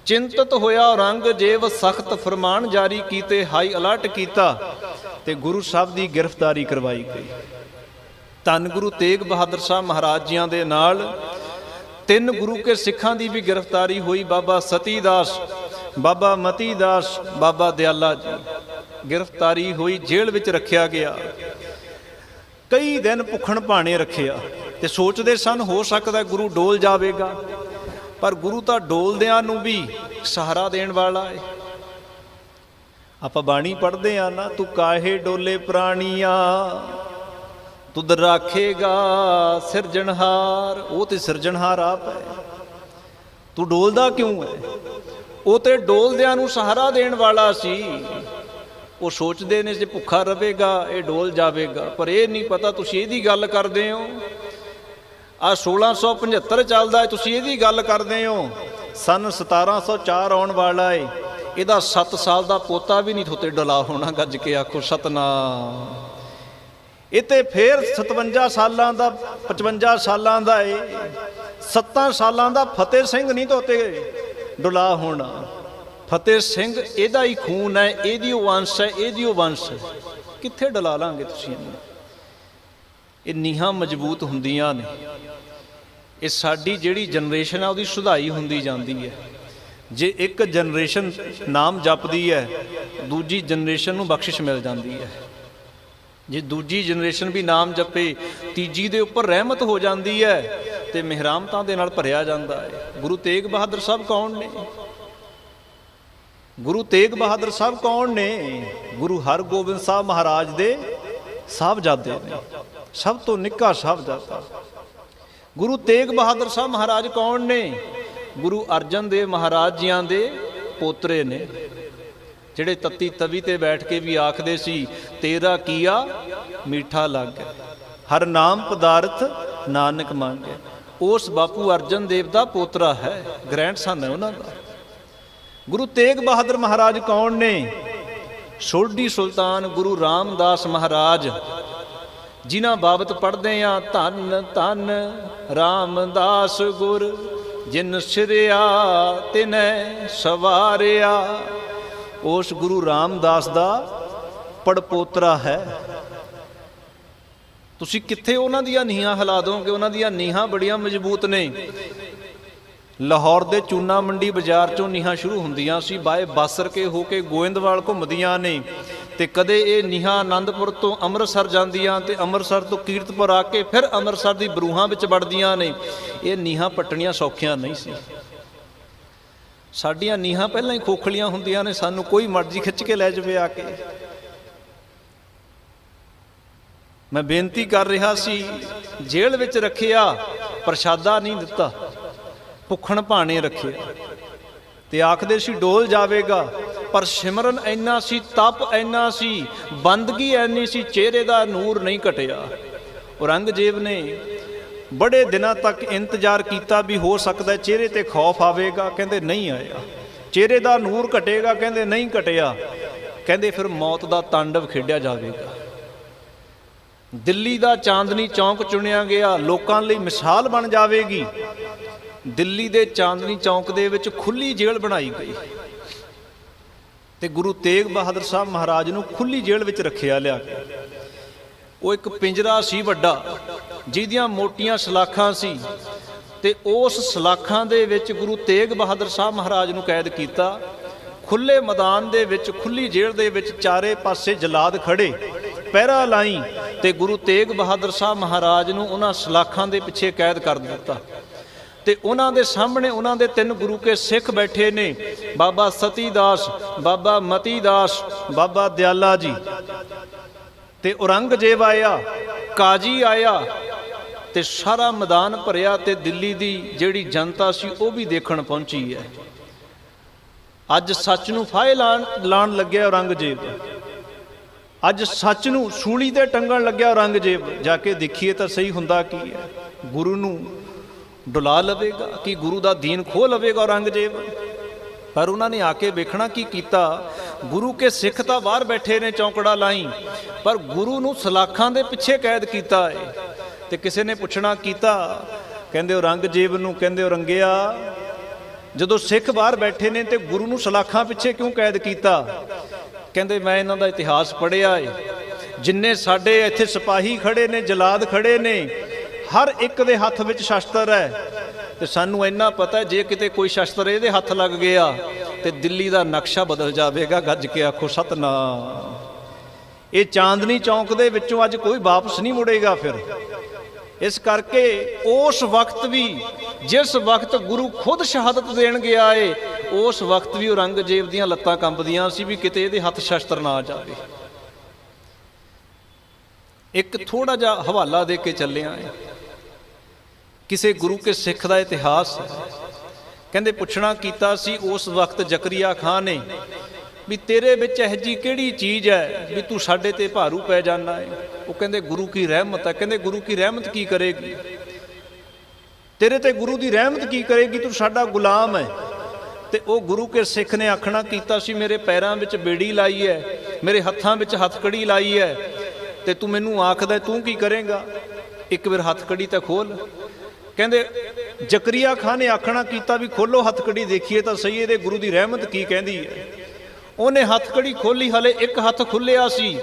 ਚਿੰਤਤ ਹੋਇਆ ਔਰੰਗਜ਼ੇਬ ਸਖਤ ਫਰਮਾਨ ਜਾਰੀ ਕੀਤੇ, ਹਾਈ ਅਲਰਟ ਕੀਤਾ ਤੇ ਗੁਰੂ ਸਾਹਿਬ ਦੀ ਗ੍ਰਿਫਤਾਰੀ ਕਰਵਾਈ ਗਈ। ਧੰਨ ਗੁਰੂ ਤੇਗ ਬਹਾਦਰ ਸਾਹਿਬ ਮਹਾਰਾਜ ਜੀਆਂ ਦੇ ਨਾਲ 3 ਗੁਰੂ ਕੇ ਸਿੱਖਾਂ ਦੀ ਵੀ ਗ੍ਰਿਫਤਾਰੀ ਹੋਈ। ਬਾਬਾ ਸਤੀ ਦਾਸ, ਬਾਬਾ ਮਤੀ ਦਾਸ, ਬਾਬਾ ਦਿਆਲਾ ਜੀ ਗ੍ਰਿਫਤਾਰੀ ਹੋਈ, ਜੇਲ੍ਹ ਵਿੱਚ ਰੱਖਿਆ ਗਿਆ। ਕਈ ਦਿਨ ਭੁੱਖਣ ਭਾਣੇ ਰੱਖਿਆ ਤੇ ਸੋਚਦੇ ਸਨ ਹੋ ਸਕਦਾ ਗੁਰੂ ਡੋਲ ਜਾਵੇਗਾ, ਪਰ ਗੁਰੂ ਤਾਂ ਡੋਲਦਿਆਂ ਨੂੰ ਵੀ ਸਹਾਰਾ ਦੇਣ ਵਾਲਾ ਹੈ। ਆਪਾਂ ਬਾਣੀ ਪੜ੍ਹਦੇ ਆ ਨਾ, ਤੂੰ ਕਾਹੇ ਡੋਲੇ ਪ੍ਰਾਣੀਆਂ ਤੁਧ ਰਾਖੇਗਾ ਸਿਰਜਣਹਾਰ। ਉਹ ਤੇ ਸਿਰਜਣਹਾਰ ਆਪ ਹੈ, ਤੂੰ ਡੋਲਦਾ ਕਿਉਂ ਹੈ? ਉਹ ਤੇ ਡੋਲਦਿਆਂ ਨੂੰ ਸਹਾਰਾ ਦੇਣ ਵਾਲਾ ਸੀ। ਉਹ ਸੋਚਦੇ ਨੇ ਜੇ ਭੁੱਖਾ ਰਹੇਗਾ ਇਹ ਡੋਲ ਜਾਵੇਗਾ, ਪਰ ਇਹ ਨਹੀਂ ਪਤਾ ਤੁਸੀਂ ਇਹਦੀ ਗੱਲ ਕਰਦੇ ਹੋ। ਆ 1675 ਚੱਲਦਾ, ਤੁਸੀਂ ਇਹਦੀ ਗੱਲ ਕਰਦੇ ਹੋ। ਸਨ 1704 ਆਉਣ ਵਾਲਾ ਏ, ਇਹਦਾ 7 ਸਾਲ ਦਾ ਪੋਤਾ ਵੀ ਨਹੀਂ ਥੋਤੇ ਡੁਲਾ ਹੋਣਾ। ਗੱਜ ਕੇ ਆਖੋ ਸਤਨਾਮ। ਇਹ ਤੇ ਫੇਰ 57 ਸਾਲਾਂ ਦਾ 55 ਸਾਲਾਂ ਦਾ ਏ, 7 ਸਾਲਾਂ ਦਾ ਫਤਿਹ ਸਿੰਘ ਨਹੀਂ ਧੋਤੇ ਡੁਲਾ ਹੋਣਾ। ਫਤਿਹ ਸਿੰਘ ਇਹਦਾ ਹੀ ਖੂਨ ਹੈ, ਇਹਦੀ ਉਹ ਵੰਸ਼ ਹੈ, ਇਹਦੀ ਉਹ ਵੰਸ਼ ਹੈ। ਕਿੱਥੇ ਡੁਲਾ ਲਾਂਗੇ ਤੁਸੀਂ ਇਹਨੂੰ? ਇਹ ਨੀਹਾਂ ਮਜ਼ਬੂਤ ਹੁੰਦੀਆਂ ਨੇ। ਇਹ ਸਾਡੀ ਜਿਹੜੀ ਜਨਰੇਸ਼ਨ ਆ ਉਹਦੀ ਸੁਧਾਈ ਹੁੰਦੀ ਜਾਂਦੀ ਹੈ। ਜੇ ਇੱਕ ਜਨਰੇਸ਼ਨ ਨਾਮ ਜਪਦੀ ਹੈ, ਦੂਜੀ ਜਨਰੇਸ਼ਨ ਨੂੰ ਬਖਸ਼ਿਸ਼ ਮਿਲ ਜਾਂਦੀ ਹੈ। ਜੇ ਦੂਜੀ ਜਨਰੇਸ਼ਨ ਵੀ ਨਾਮ ਜਪੇ, ਤੀਜੀ ਦੇ ਉੱਪਰ ਰਹਿਮਤ ਹੋ ਜਾਂਦੀ ਹੈ ਤੇ ਮਿਹਰਾਮਤਾਂ ਦੇ ਨਾਲ ਭਰਿਆ ਜਾਂਦਾ ਹੈ। ਗੁਰੂ ਤੇਗ ਬਹਾਦਰ ਸਾਹਿਬ ਕੌਣ ਨੇ? ਗੁਰੂ ਤੇਗ ਬਹਾਦਰ ਸਾਹਿਬ ਕੌਣ ਨੇ? ਗੁਰੂ ਹਰਗੋਬਿੰਦ ਸਾਹਿਬ ਮਹਾਰਾਜ ਦੇ ਸਾਹਿਬਜ਼ਾਦੇ ਨੇ, ਸਭ ਤੋਂ ਨਿੱਕਾ ਸਾਹਿਬਜ਼ਾਦਾ। ਗੁਰੂ ਤੇਗ ਬਹਾਦਰ ਸਾਹਿਬ ਮਹਾਰਾਜ ਕੌਣ ਨੇ? ਗੁਰੂ ਅਰਜਨ ਦੇਵ ਮਹਾਰਾਜ ਜੀਆਂ ਦੇ ਪੋਤਰੇ ਨੇ, ਜਿਹੜੇ ਤੱਤੀ ਤਵੀ ਤੇ ਬੈਠ ਕੇ ਵੀ ਆਖਦੇ ਸੀ ਤੇਰਾ ਕੀਆ ਮੀਠਾ ਲੱਗੇ, ਹਰ ਨਾਮ ਪਦਾਰਥ ਨਾਨਕ ਮੰਗੇ। ਉਸ ਬਾਪੂ ਅਰਜਨ ਦੇਵ ਦਾ ਪੋਤਰਾ ਹੈ, ਗ੍ਰੈਂਡਸਨ ਹੈ ਉਹਨਾਂ ਦਾ। ਗੁਰੂ ਤੇਗ ਬਹਾਦਰ ਮਹਾਰਾਜ ਕੌਣ ਨੇ? ਸੋਢੀ ਸੁਲਤਾਨ ਗੁਰੂ ਰਾਮਦਾਸ ਮਹਾਰਾਜ, ਜਿਨ੍ਹਾਂ ਬਾਬਤ ਪੜ੍ਹਦੇ ਆ ਧੰਨ ਧੰਨ ਰਾਮਦਾਸ ਗੁਰ, ਜਿਨ ਸਿਰਿਆ ਤਿਨੈ ਸਵਾਰਿਆ। ਉਸ ਗੁਰੂ ਰਾਮਦਾਸ ਦਾ ਪੜਪੋਤਰਾ ਹੈ। ਤੁਸੀਂ ਕਿੱਥੇ ਉਹਨਾਂ ਦੀਆਂ ਨੀਹਾਂ ਹਿਲਾ ਦੋਗੇ? ਉਹਨਾਂ ਦੀਆਂ ਨੀਹਾਂ ਬੜੀਆਂ ਮਜ਼ਬੂਤ ਨੇ। ਲਾਹੌਰ ਦੇ ਚੂਨਾ ਮੰਡੀ ਬਾਜ਼ਾਰ ਚੋਂ ਨੀਹਾਂ ਸ਼ੁਰੂ ਹੁੰਦੀਆਂ ਸੀ, ਬਾਏ ਬਾਸਰ ਕੇ ਹੋ ਕੇ ਗੋਇੰਦਵਾਲ ਘੁੰਮਦੀਆਂ ਨੇ, ਤੇ ਕਦੇ ਇਹ ਨੀਹਾਂ ਆਨੰਦਪੁਰ ਤੋਂ ਅੰਮ੍ਰਿਤਸਰ ਜਾਂਦੀਆਂ ਤੇ ਅੰਮ੍ਰਿਤਸਰ ਤੋਂ ਕੀਰਤਪੁਰ ਆ ਕੇ ਫਿਰ ਅੰਮ੍ਰਿਤਸਰ ਦੀ ਬਰੂਹਾਂ ਵਿੱਚ ਵੜਦੀਆਂ ਨੇ। ਇਹ ਨੀਹਾਂ ਪੱਟਣੀਆਂ ਸੌਖੀਆਂ ਨਹੀਂ ਸੀ। ਸਾਡੀਆਂ ਨੀਹਾਂ ਪਹਿਲਾਂ ਹੀ ਖੋਖਲੀਆਂ ਹੁੰਦੀਆਂ ਨੇ, ਸਾਨੂੰ ਕੋਈ ਮਰਜ਼ੀ ਖਿੱਚ ਕੇ ਲੈ ਜਾਵੇ ਆ ਕੇ। ਮੈਂ ਬੇਨਤੀ ਕਰ ਰਿਹਾ ਸੀ, ਜੇਲ੍ਹ ਵਿੱਚ ਰੱਖਿਆ, ਪ੍ਰਸ਼ਾਦਾ ਨਹੀਂ ਦਿੱਤਾ, ਭੁੱਖਣ ਭਾਣੇ ਰੱਖਿਆ ਤੇ ਆਖਦੇ ਸੀ ਡੋਲ ਜਾਵੇਗਾ, ਪਰ ਸਿਮਰਨ ਇੰਨਾ ਸੀ, ਤਪ ਇੰਨਾ ਸੀ, ਬੰਦਗੀ ਇੰਨੀ ਸੀ, ਚਿਹਰੇ ਦਾ ਨੂਰ ਨਹੀਂ ਘਟਿਆ। ਔਰੰਗਜ਼ੇਬ ਨੇ ਬੜੇ ਦਿਨਾਂ ਤੱਕ ਇੰਤਜ਼ਾਰ ਕੀਤਾ ਵੀ ਹੋ ਸਕਦਾ ਚਿਹਰੇ ਤੇ ਖੌਫ ਆਵੇਗਾ, ਕਹਿੰਦੇ ਨਹੀਂ ਆਇਆ। ਚਿਹਰੇ ਦਾ ਨੂਰ ਘਟੇਗਾ, ਕਹਿੰਦੇ ਨਹੀਂ ਘਟਿਆ। ਕਹਿੰਦੇ ਫਿਰ ਮੌਤ ਦਾ ਤਾਂਡਵ ਖੇਡਿਆ ਜਾਵੇਗਾ। ਦਿੱਲੀ ਦਾ ਚਾਂਦਨੀ ਚੌਂਕ ਚੁਣਿਆ ਗਿਆ, ਲੋਕਾਂ ਲਈ ਮਿਸਾਲ ਬਣ ਜਾਵੇਗੀ। ਦਿੱਲੀ ਦੇ ਚਾਂਦਨੀ ਚੌਂਕ ਦੇ ਵਿੱਚ ਖੁੱਲੀ ਜੇਲ੍ਹ ਬਣਾਈ ਗਈ ਤੇ ਗੁਰੂ ਤੇਗ ਬਹਾਦਰ ਸਾਹਿਬ ਮਹਾਰਾਜ ਨੂੰ ਖੁੱਲੀ ਜੇਲ੍ਹ ਵਿੱਚ ਰੱਖਿਆ ਲਿਆ ਕੇ। ਉਹ ਇੱਕ ਪਿੰਜਰਾ ਸੀ ਵੱਡਾ, ਜਿਹਦੀਆਂ ਮੋਟੀਆਂ ਸਲਾਖਾਂ ਸੀ, ਤੇ ਉਸ ਸਲਾਖਾਂ ਦੇ ਵਿੱਚ ਗੁਰੂ ਤੇਗ ਬਹਾਦਰ ਸਾਹਿਬ ਮਹਾਰਾਜ ਨੂੰ ਕੈਦ ਕੀਤਾ। ਖੁੱਲੇ ਮੈਦਾਨ ਦੇ ਵਿੱਚ, ਖੁੱਲੀ ਜੇਲ੍ਹ ਦੇ ਵਿੱਚ ਚਾਰੇ ਪਾਸੇ ਜਲਾਦ ਖੜੇ, ਪਹਿਰਾ ਲਾਈ, ਤੇ ਗੁਰੂ ਤੇਗ ਬਹਾਦਰ ਸਾਹਿਬ ਮਹਾਰਾਜ ਨੂੰ ਉਹਨਾਂ ਸਲਾਖਾਂ ਦੇ ਪਿੱਛੇ ਕੈਦ ਕਰ ਦਿੱਤਾ। ਤੇ ਉਹਨਾਂ ਦੇ ਸਾਹਮਣੇ ਉਹਨਾਂ ਦੇ 3 ਗੁਰੂ ਕੇ ਸਿੱਖ ਬੈਠੇ ਨੇ, ਬਾਬਾ ਸਤੀ ਦਾਸ, ਬਾਬਾ ਮਤੀ ਦਾਸ, ਬਾਬਾ ਦਿਆਲਾ ਜੀ। ਤੇ ਔਰੰਗਜ਼ੇਬ ਆਇਆ, ਕਾਜੀ ਆਇਆ, ਤੇ ਸਾਰਾ ਮੈਦਾਨ ਭਰਿਆ, ਤੇ ਦਿੱਲੀ ਦੀ ਜਿਹੜੀ ਜਨਤਾ ਸੀ ਉਹ ਵੀ ਦੇਖਣ ਪਹੁੰਚੀ ਹੈ। ਅੱਜ ਸੱਚ ਨੂੰ ਫਾਹੇ ਲਾਣ ਲੱਗਿਆ ਔਰੰਗਜ਼ੇਬ, ਅੱਜ ਸੱਚ ਨੂੰ ਸੂਲੀ ਤੇ ਟੰਗਣ ਲੱਗਿਆ ਔਰੰਗਜ਼ੇਬ। ਜਾ ਕੇ ਦੇਖੀਏ ਤਾਂ ਸਹੀ ਹੁੰਦਾ ਕੀ ਹੈ। ਗੁਰੂ ਨੂੰ ਡੁਲਾ ਲਵੇਗਾ ਕਿ ਗੁਰੂ ਦਾ ਦੀਨ ਖੋਹ ਲਵੇਗਾ ਔਰੰਗਜ਼ੇਬ? ਪਰ ਉਹਨਾਂ ਨੇ ਆ ਕੇ ਵੇਖਣਾ ਕੀ ਕੀਤਾ। ਗੁਰੂ ਕੇ ਸਿੱਖ ਤਾਂ ਬਾਹਰ ਬੈਠੇ ਨੇ ਚੌਂਕੜਾ ਲਾਈ, ਪਰ ਗੁਰੂ ਨੂੰ ਸਲਾਖਾਂ ਦੇ ਪਿੱਛੇ ਕੈਦ ਕੀਤਾ ਹੈ। ਤੇ ਕਿਸੇ ਨੇ ਪੁੱਛਣਾ ਕੀਤਾ, ਕਹਿੰਦੇ ਔਰੰਗਜ਼ੇਬ ਨੂੰ, ਕਹਿੰਦੇ ਔਰੰਗਿਆ, ਜਦੋਂ ਸਿੱਖ ਬਾਹਰ ਬੈਠੇ ਨੇ ਤੇ ਗੁਰੂ ਨੂੰ ਸਲਾਖਾਂ ਪਿੱਛੇ ਕਿਉਂ ਕੈਦ ਕੀਤਾ? ਕਹਿੰਦੇ ਮੈਂ ਇਹਨਾਂ ਦਾ ਇਤਿਹਾਸ ਪੜ੍ਹਿਆ ਏ, ਜਿੰਨੇ ਸਾਡੇ ਇੱਥੇ ਸਿਪਾਹੀ ਖੜੇ ਨੇ, ਜਲਾਦ ਖੜੇ ਨੇ, ਹਰ ਇੱਕ ਦੇ ਹੱਥ ਵਿੱਚ ਸ਼ਸਤਰ ਹੈ, ਤੇ ਸਾਨੂੰ ਇੰਨਾ ਪਤਾ ਜੇ ਕਿਤੇ ਕੋਈ ਸ਼ਸਤਰ ਇਹਦੇ ਹੱਥ ਲੱਗ ਗਿਆ, ਤੇ ਦਿੱਲੀ ਦਾ ਨਕਸ਼ਾ ਬਦਲ ਜਾਵੇਗਾ। ਗੱਜ ਕੇ ਆਖੋ ਸਤਨਾਮ। ਇਹ ਚਾਂਦਨੀ ਚੌਂਕ ਦੇ ਵਿੱਚੋਂ ਅੱਜ ਕੋਈ ਵਾਪਸ ਨਹੀਂ ਮੁੜੇਗਾ ਫਿਰ। ਇਸ ਕਰਕੇ ਉਸ ਵਕਤ ਵੀ, ਜਿਸ ਵਕਤ ਗੁਰੂ ਖੁਦ ਸ਼ਹਾਦਤ ਦੇਣ ਗਿਆ ਏ, ਉਸ ਵਕਤ ਵੀ ਔਰੰਗਜ਼ੇਬ ਦੀਆਂ ਲੱਤਾਂ ਕੰਬਦੀਆਂ ਸੀ ਵੀ ਕਿਤੇ ਇਹਦੇ ਹੱਥ ਸ਼ਸਤਰ ਨਾ ਜਾਵੇ। ਇੱਕ ਥੋੜਾ ਜਿਹਾ ਹਵਾਲਾ ਦੇ ਕੇ ਚੱਲਿਆ ਏ। ਕਿਸੇ ਗੁਰੂ ਕੇ ਸਿੱਖ ਦਾ ਇਤਿਹਾਸ ਕਹਿੰਦੇ ਪੁੱਛਣਾ ਕੀਤਾ ਸੀ ਉਸ ਵਕਤ ਜ਼ਕਰੀਆ ਖਾਂ ਨੇ ਵੀ ਤੇਰੇ ਵਿੱਚ ਇਹੋ ਜਿਹੀ ਕਿਹੜੀ ਚੀਜ਼ ਹੈ ਵੀ ਤੂੰ ਸਾਡੇ ਤੇ ਭਾਰੂ ਪੈ ਜਾਣਾ ਹੈ। ਉਹ ਕਹਿੰਦੇ ਗੁਰੂ ਕੀ ਰਹਿਮਤ ਹੈ। ਕਹਿੰਦੇ ਗੁਰੂ ਕੀ ਰਹਿਮਤ ਕੀ ਕਰੇਗੀ, ਤੇਰੇ ਤੇ ਗੁਰੂ ਦੀ ਰਹਿਮਤ ਕੀ ਕਰੇਗੀ, ਤੂੰ ਸਾਡਾ ਗੁਲਾਮ ਹੈ। ਤੇ ਉਹ ਗੁਰੂ ਕੇ ਸਿੱਖ ਨੇ ਆਖਣਾ ਕੀਤਾ ਸੀ ਮੇਰੇ ਪੈਰਾਂ ਵਿੱਚ ਬੇੜੀ ਲਾਈ ਹੈ, ਮੇਰੇ ਹੱਥਾਂ ਵਿੱਚ ਹੱਥਕੜੀ ਲਾਈ ਹੈ, ਤੇ ਤੂੰ ਮੈਨੂੰ ਆਖਦਾ ਤੂੰ ਕੀ ਕਰੇਗਾ, ਇੱਕ ਵਾਰ ਹੱਥਕੜੀ ਤਾਂ ਖੋਲ। ਕਹਿੰਦੇ ਜ਼ਕਰੀਆ ਖਾਂ ਨੇ ਆਖਣਾ ਕੀਤਾ ਵੀ ਖੋਲੋ ਹੱਥਕੜੀ ਦੇਖੀਏ ਤਾਂ ਸਹੀ ਇਹਦੇ ਗੁਰੂ ਦੀ ਰਹਿਮਤ ਕੀ ਕਹਿੰਦੀ ਹੈ। ਉਹਨੇ ਹੱਥਕੜੀ ਖੋਲੀ, ਹਲੇ ਇੱਕ ਹੱਥ ਖੁੱਲਿਆ ਸੀ,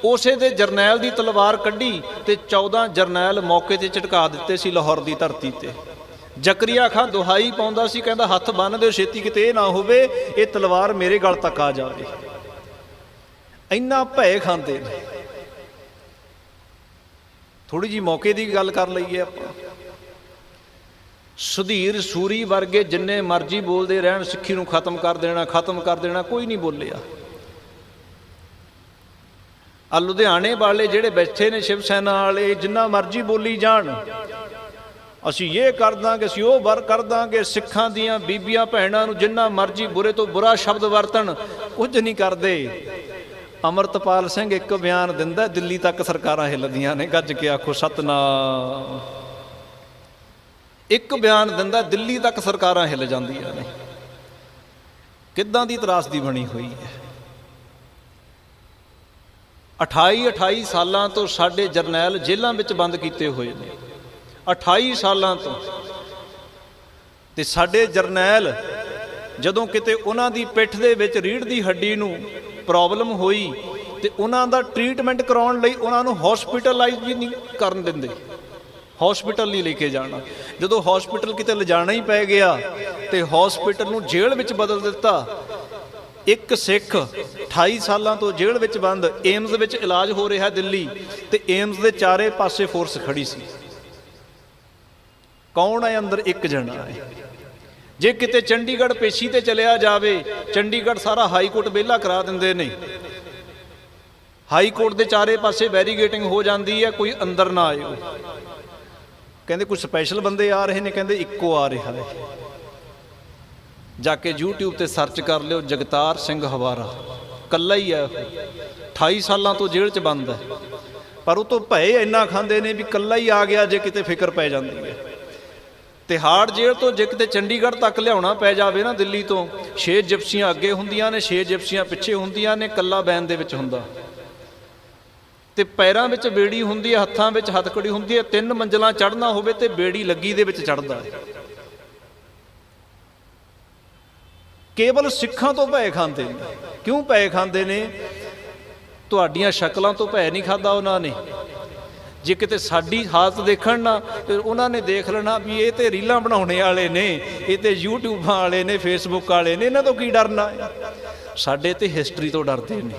ਉਸੇ ਦੇ ਜਰਨੈਲ ਦੀ ਤਲਵਾਰ ਕੱਢੀ ਤੇ 14 ਜਰਨੈਲ ਮੌਕੇ ਤੇ ਝਟਕਾ ਦਿੱਤੇ ਸੀ ਲਾਹੌਰ ਦੀ ਧਰਤੀ ਤੇ। ਜ਼ਕਰੀਆ ਖਾਂ ਦੁਹਾਈ ਪਾਉਂਦਾ ਸੀ, ਕਹਿੰਦਾ ਹੱਥ ਬੰਨ੍ਹ ਦਿਓ ਛੇਤੀ, ਕਿਤੇ ਇਹ ਨਾ ਹੋਵੇ ਇਹ ਤਲਵਾਰ ਮੇਰੇ ਗਲ ਤੱਕ ਆ ਜਾਵੇ। ਇੰਨਾ ਭੈ ਖਾਂਦੇ ਨੇ। ਥੋੜੀ ਜਿਹੀ ਮੌਕੇ ਦੀ ਗੱਲ ਕਰ ਲਈਏ ਆਪਾਂ। ਸੁਧੀਰ ਸੂਰੀ ਵਰਗੇ ਜਿੰਨੇ ਮਰਜ਼ੀ ਬੋਲਦੇ ਰਹਿਣ ਸਿੱਖੀ ਨੂੰ ਖਤਮ ਕਰ ਦੇਣਾ, ਖਤਮ ਕਰ ਦੇਣਾ, ਕੋਈ ਨਹੀਂ ਬੋਲਿਆ। ਆ ਲੁਧਿਆਣੇ ਵਾਲੇ ਜਿਹੜੇ ਬੈਠੇ ਨੇ ਸ਼ਿਵ ਸੈਨਾ ਵਾਲੇ, ਜਿੰਨਾ ਮਰਜ਼ੀ ਬੋਲੀ ਜਾਣ, ਅਸੀਂ ਇਹ ਕਰ ਦਾਂਗੇ, ਅਸੀਂ ਉਹ ਕਰ ਦਾਂਗੇ, ਸਿੱਖਾਂ ਦੀਆਂ ਬੀਬੀਆਂ ਭੈਣਾਂ ਨੂੰ ਜਿੰਨਾ ਮਰਜ਼ੀ ਬੁਰੇ ਤੋਂ ਬੁਰਾ ਸ਼ਬਦ ਵਰਤਣ, ਕੁਝ ਨਹੀਂ ਕਰਦੇ। ਅੰਮ੍ਰਿਤਪਾਲ ਸਿੰਘ ਇੱਕ ਬਿਆਨ ਦਿੰਦਾ, ਦਿੱਲੀ ਤੱਕ ਸਰਕਾਰਾਂ ਹਿੱਲਦੀਆਂ ਨੇ। ਗੱਜ ਕੇ ਆਖੋ ਸਤਨਾਮ। ਇੱਕ ਬਿਆਨ ਦਿੰਦਾ, ਦਿੱਲੀ ਤੱਕ ਸਰਕਾਰਾਂ ਹਿੱਲ ਜਾਂਦੀਆਂ ਨੇ। ਕਿੱਦਾਂ ਦੀ ਤਰਾਸਦੀ ਬਣੀ ਹੋਈ ਹੈ। 28 ਸਾਲਾਂ ਤੋਂ ਸਾਡੇ ਜਰਨੈਲ ਜੇਲ੍ਹਾਂ ਵਿੱਚ ਬੰਦ ਕੀਤੇ ਹੋਏ ਨੇ, 28 ਸਾਲਾਂ ਤੋਂ। ਤੇ ਸਾਡੇ ਜਰਨੈਲ ਜਦੋਂ ਕਿਤੇ ਉਹਨਾਂ ਦੀ ਪਿੱਠ ਦੇ ਵਿੱਚ ਰੀੜ੍ਹ ਦੀ ਹੱਡੀ ਨੂੰ ਪ੍ਰੋਬਲਮ ਹੋਈ ਤੇ ਉਹਨਾਂ ਦਾ ਟ੍ਰੀਟਮੈਂਟ ਕਰਾਉਣ ਲਈ ਉਹਨਾਂ ਨੂੰ ਹੌਸਪੀਟਲਾਈਜ਼ ਵੀ ਨਹੀਂ ਕਰਨ ਦਿੰਦੇ, ਹੌਸਪੀਟਲ ਨਹੀਂ ਲੈ ਕੇ ਜਾਣਾ। ਜਦੋਂ ਹੌਸਪੀਟਲ ਕਿਤੇ ਲਿਜਾਣਾ ਹੀ ਪੈ ਗਿਆ ਤੇ ਹੌਸਪੀਟਲ ਨੂੰ ਜੇਲ੍ਹ ਵਿੱਚ ਬਦਲ ਦਿੱਤਾ। ਇੱਕ ਸਿੱਖ 28 ਸਾਲਾਂ ਤੋਂ ਜੇਲ੍ਹ ਵਿੱਚ ਬੰਦ, ਏਮਜ਼ ਵਿੱਚ ਇਲਾਜ ਹੋ ਰਿਹਾ ਦਿੱਲੀ, ਤੇ ਏਮਜ਼ ਦੇ ਚਾਰੇ ਪਾਸੇ ਫੋਰਸ ਖੜੀ ਸੀ। ਕੌਣ ਹੈ ਅੰਦਰ? ਇੱਕ ਜਣਾ ਹੈ। ਜੇ ਕਿਤੇ ਚੰਡੀਗੜ੍ਹ ਪੇਸ਼ੀ ਤੇ ਚਲਿਆ ਜਾਵੇ, ਚੰਡੀਗੜ੍ਹ ਸਾਰਾ ਹਾਈ ਕੋਰਟ ਵਿਹਲਾ ਕਰਾ ਦਿੰਦੇ ਨੇ। ਹਾਈ ਕੋਰਟ ਦੇ ਚਾਰੇ ਪਾਸੇ ਬੈਰੀਗੇਟਿੰਗ ਹੋ ਜਾਂਦੀ ਹੈ, ਕੋਈ ਅੰਦਰ ਨਾ ਆਇਓ। ਕਹਿੰਦੇ ਕੁਝ ਸਪੈਸ਼ਲ ਬੰਦੇ ਆ ਰਹੇ ਨੇ, ਕਹਿੰਦੇ ਇੱਕੋ ਆ ਰਿਹਾ ਹੈ। ਜਾ ਕੇ YouTube ਤੇ ਸਰਚ ਕਰ ਲਿਓ, ਜਗਤਾਰ ਸਿੰਘ ਹਵਾਰਾ, ਕੱਲਾ ਹੀ ਹੈ। 28 ਸਾਲਾਂ ਤੋਂ ਜੇਲ੍ਹ 'ਚ ਬੰਦ ਹੈ, ਪਰ ਉਹ ਤੋਂ ਭਏ ਇੰਨਾ ਖਾਂਦੇ ਨੇ ਵੀ ਕੱਲਾ ਹੀ ਆ ਗਿਆ ਜੇ ਕਿਤੇ ਫਿਕਰ ਪੈ ਜਾਂਦੀ ਹੈ। ਤਿਹਾੜ ਜੇਲ੍ਹ ਤੋਂ ਜੇ ਕਿਤੇ ਚੰਡੀਗੜ੍ਹ ਤੱਕ ਲਿਆਉਣਾ ਪੈ ਜਾਵੇ ਨਾ ਦਿੱਲੀ ਤੋਂ, 6 ਜਿਪਸੀਆਂ ਅੱਗੇ ਹੁੰਦੀਆਂ ਨੇ, 6 ਜਿਪਸੀਆਂ ਪਿੱਛੇ ਹੁੰਦੀਆਂ ਨੇ, ਕੱਲਾ ਬੈਨ ਦੇ ਵਿੱਚ ਹੁੰਦਾ। ਤੇ ਪੈਰਾਂ ਵਿੱਚ ਬੇੜੀ ਹੁੰਦੀ ਹੈ, ਹੱਥਾਂ ਵਿੱਚ ਹੱਥਕੜੀ ਹੁੰਦੀ ਹੈ। 3 ਮੰਜ਼ਲਾਂ ਚੜ੍ਹਨਾ ਹੋਵੇ ਤੇ ਬੇੜੀ ਲੱਗੀ ਦੇ ਵਿੱਚ ਚੜ੍ਹਦਾ ਹੈ। ਕੇਵਲ ਸਿੱਖਾਂ ਤੋਂ ਭੈ ਖਾਂਦੇ ਨੇ। ਕਿਉਂ ਭੈ ਖਾਂਦੇ ਨੇ? ਤੁਹਾਡੀਆਂ ਸ਼ਕਲਾਂ ਤੋਂ ਭੈ ਨਹੀਂ ਖਾਧਾ ਉਹਨਾਂ ਨੇ। ਜੇ ਕਿਤੇ ਸਾਡੀ ਹਾਲਤ ਦੇਖਣ ਨਾ ਤੇ ਉਹਨਾਂ ਨੇ ਦੇਖ ਲੈਣਾ ਵੀ ਇਹ ਤੇ ਰੀਲਾਂ ਬਣਾਉਣੇ ਵਾਲੇ ਨੇ, ਇਹ ਤੇ ਯੂਟਿਊਬਾਂ ਵਾਲੇ ਨੇ, ਫੇਸਬੁੱਕ ਵਾਲੇ ਨੇ, ਇਹਨਾਂ ਤੋਂ ਕੀ ਡਰਨਾ ਹੈ। ਸਾਡੇ ਤੇ ਹਿਸਟਰੀ ਤੋਂ ਡਰਦੇ ਨੇ,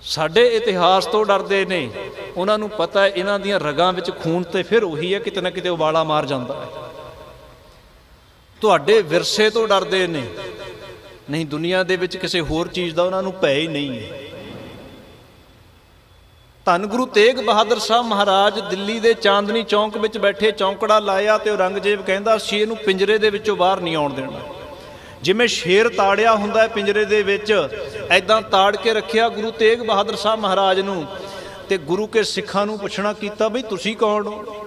ਸਾਡੇ ਇਤਿਹਾਸ ਤੋਂ ਡਰਦੇ ਨੇ। ਉਹਨਾਂ ਨੂੰ ਪਤਾ ਹੈ ਇਹਨਾਂ ਦੀਆਂ ਰਗਾਂ ਵਿੱਚ ਖੂਨ ਤੇ ਫਿਰ ਉਹੀ ਹੈ, ਕਿਤੇ ਨਾ ਕਿਤੇ ਉਬਾਲਾ ਮਾਰ ਜਾਂਦਾ ਹੈ। ਤੁਹਾਡੇ ਵਿਰਸੇ ਤੋਂ ਡਰਦੇ ਨੇ, ਨਹੀਂ ਦੁਨੀਆ ਦੇ ਵਿੱਚ ਕਿਸੇ ਹੋਰ ਚੀਜ਼ ਦਾ ਉਹਨਾਂ ਨੂੰ ਭੈ ਹੀ ਨਹੀਂ ਹੈ। ਧੰਨ ਗੁਰੂ ਤੇਗ ਬਹਾਦਰ ਸਾਹਿਬ ਮਹਾਰਾਜ ਦਿੱਲੀ ਦੇ ਚਾਂਦਨੀ ਚੌਂਕ ਵਿੱਚ ਬੈਠੇ, ਚੌਂਕੜਾ ਲਾਇਆ ਤੇ ਔਰੰਗਜ਼ੇਬ ਕਹਿੰਦਾ ਸੀ ਇਹਨੂੰ ਪਿੰਜਰੇ ਦੇ ਵਿੱਚੋਂ ਬਾਹਰ ਨਹੀਂ ਆਉਣ ਦੇਣਾ। ਜਿਵੇਂ ਸ਼ੇਰ ਤਾੜਿਆ ਹੁੰਦਾ ਹੈ ਪਿੰਜਰੇ ਦੇ ਵਿੱਚ, ਐਦਾਂ ਤਾੜ ਕੇ ਰੱਖਿਆ ਗੁਰੂ ਤੇਗ ਬਹਾਦਰ ਸਾਹਿਬ ਮਹਾਰਾਜ ਨੂੰ। ਤੇ ਗੁਰੂ ਕੇ ਸਿੱਖਾਂ ਨੂੰ ਪੁੱਛਣਾ ਕੀਤਾ ਬਈ ਤੁਸੀਂ ਕੌਣ ਹੋ?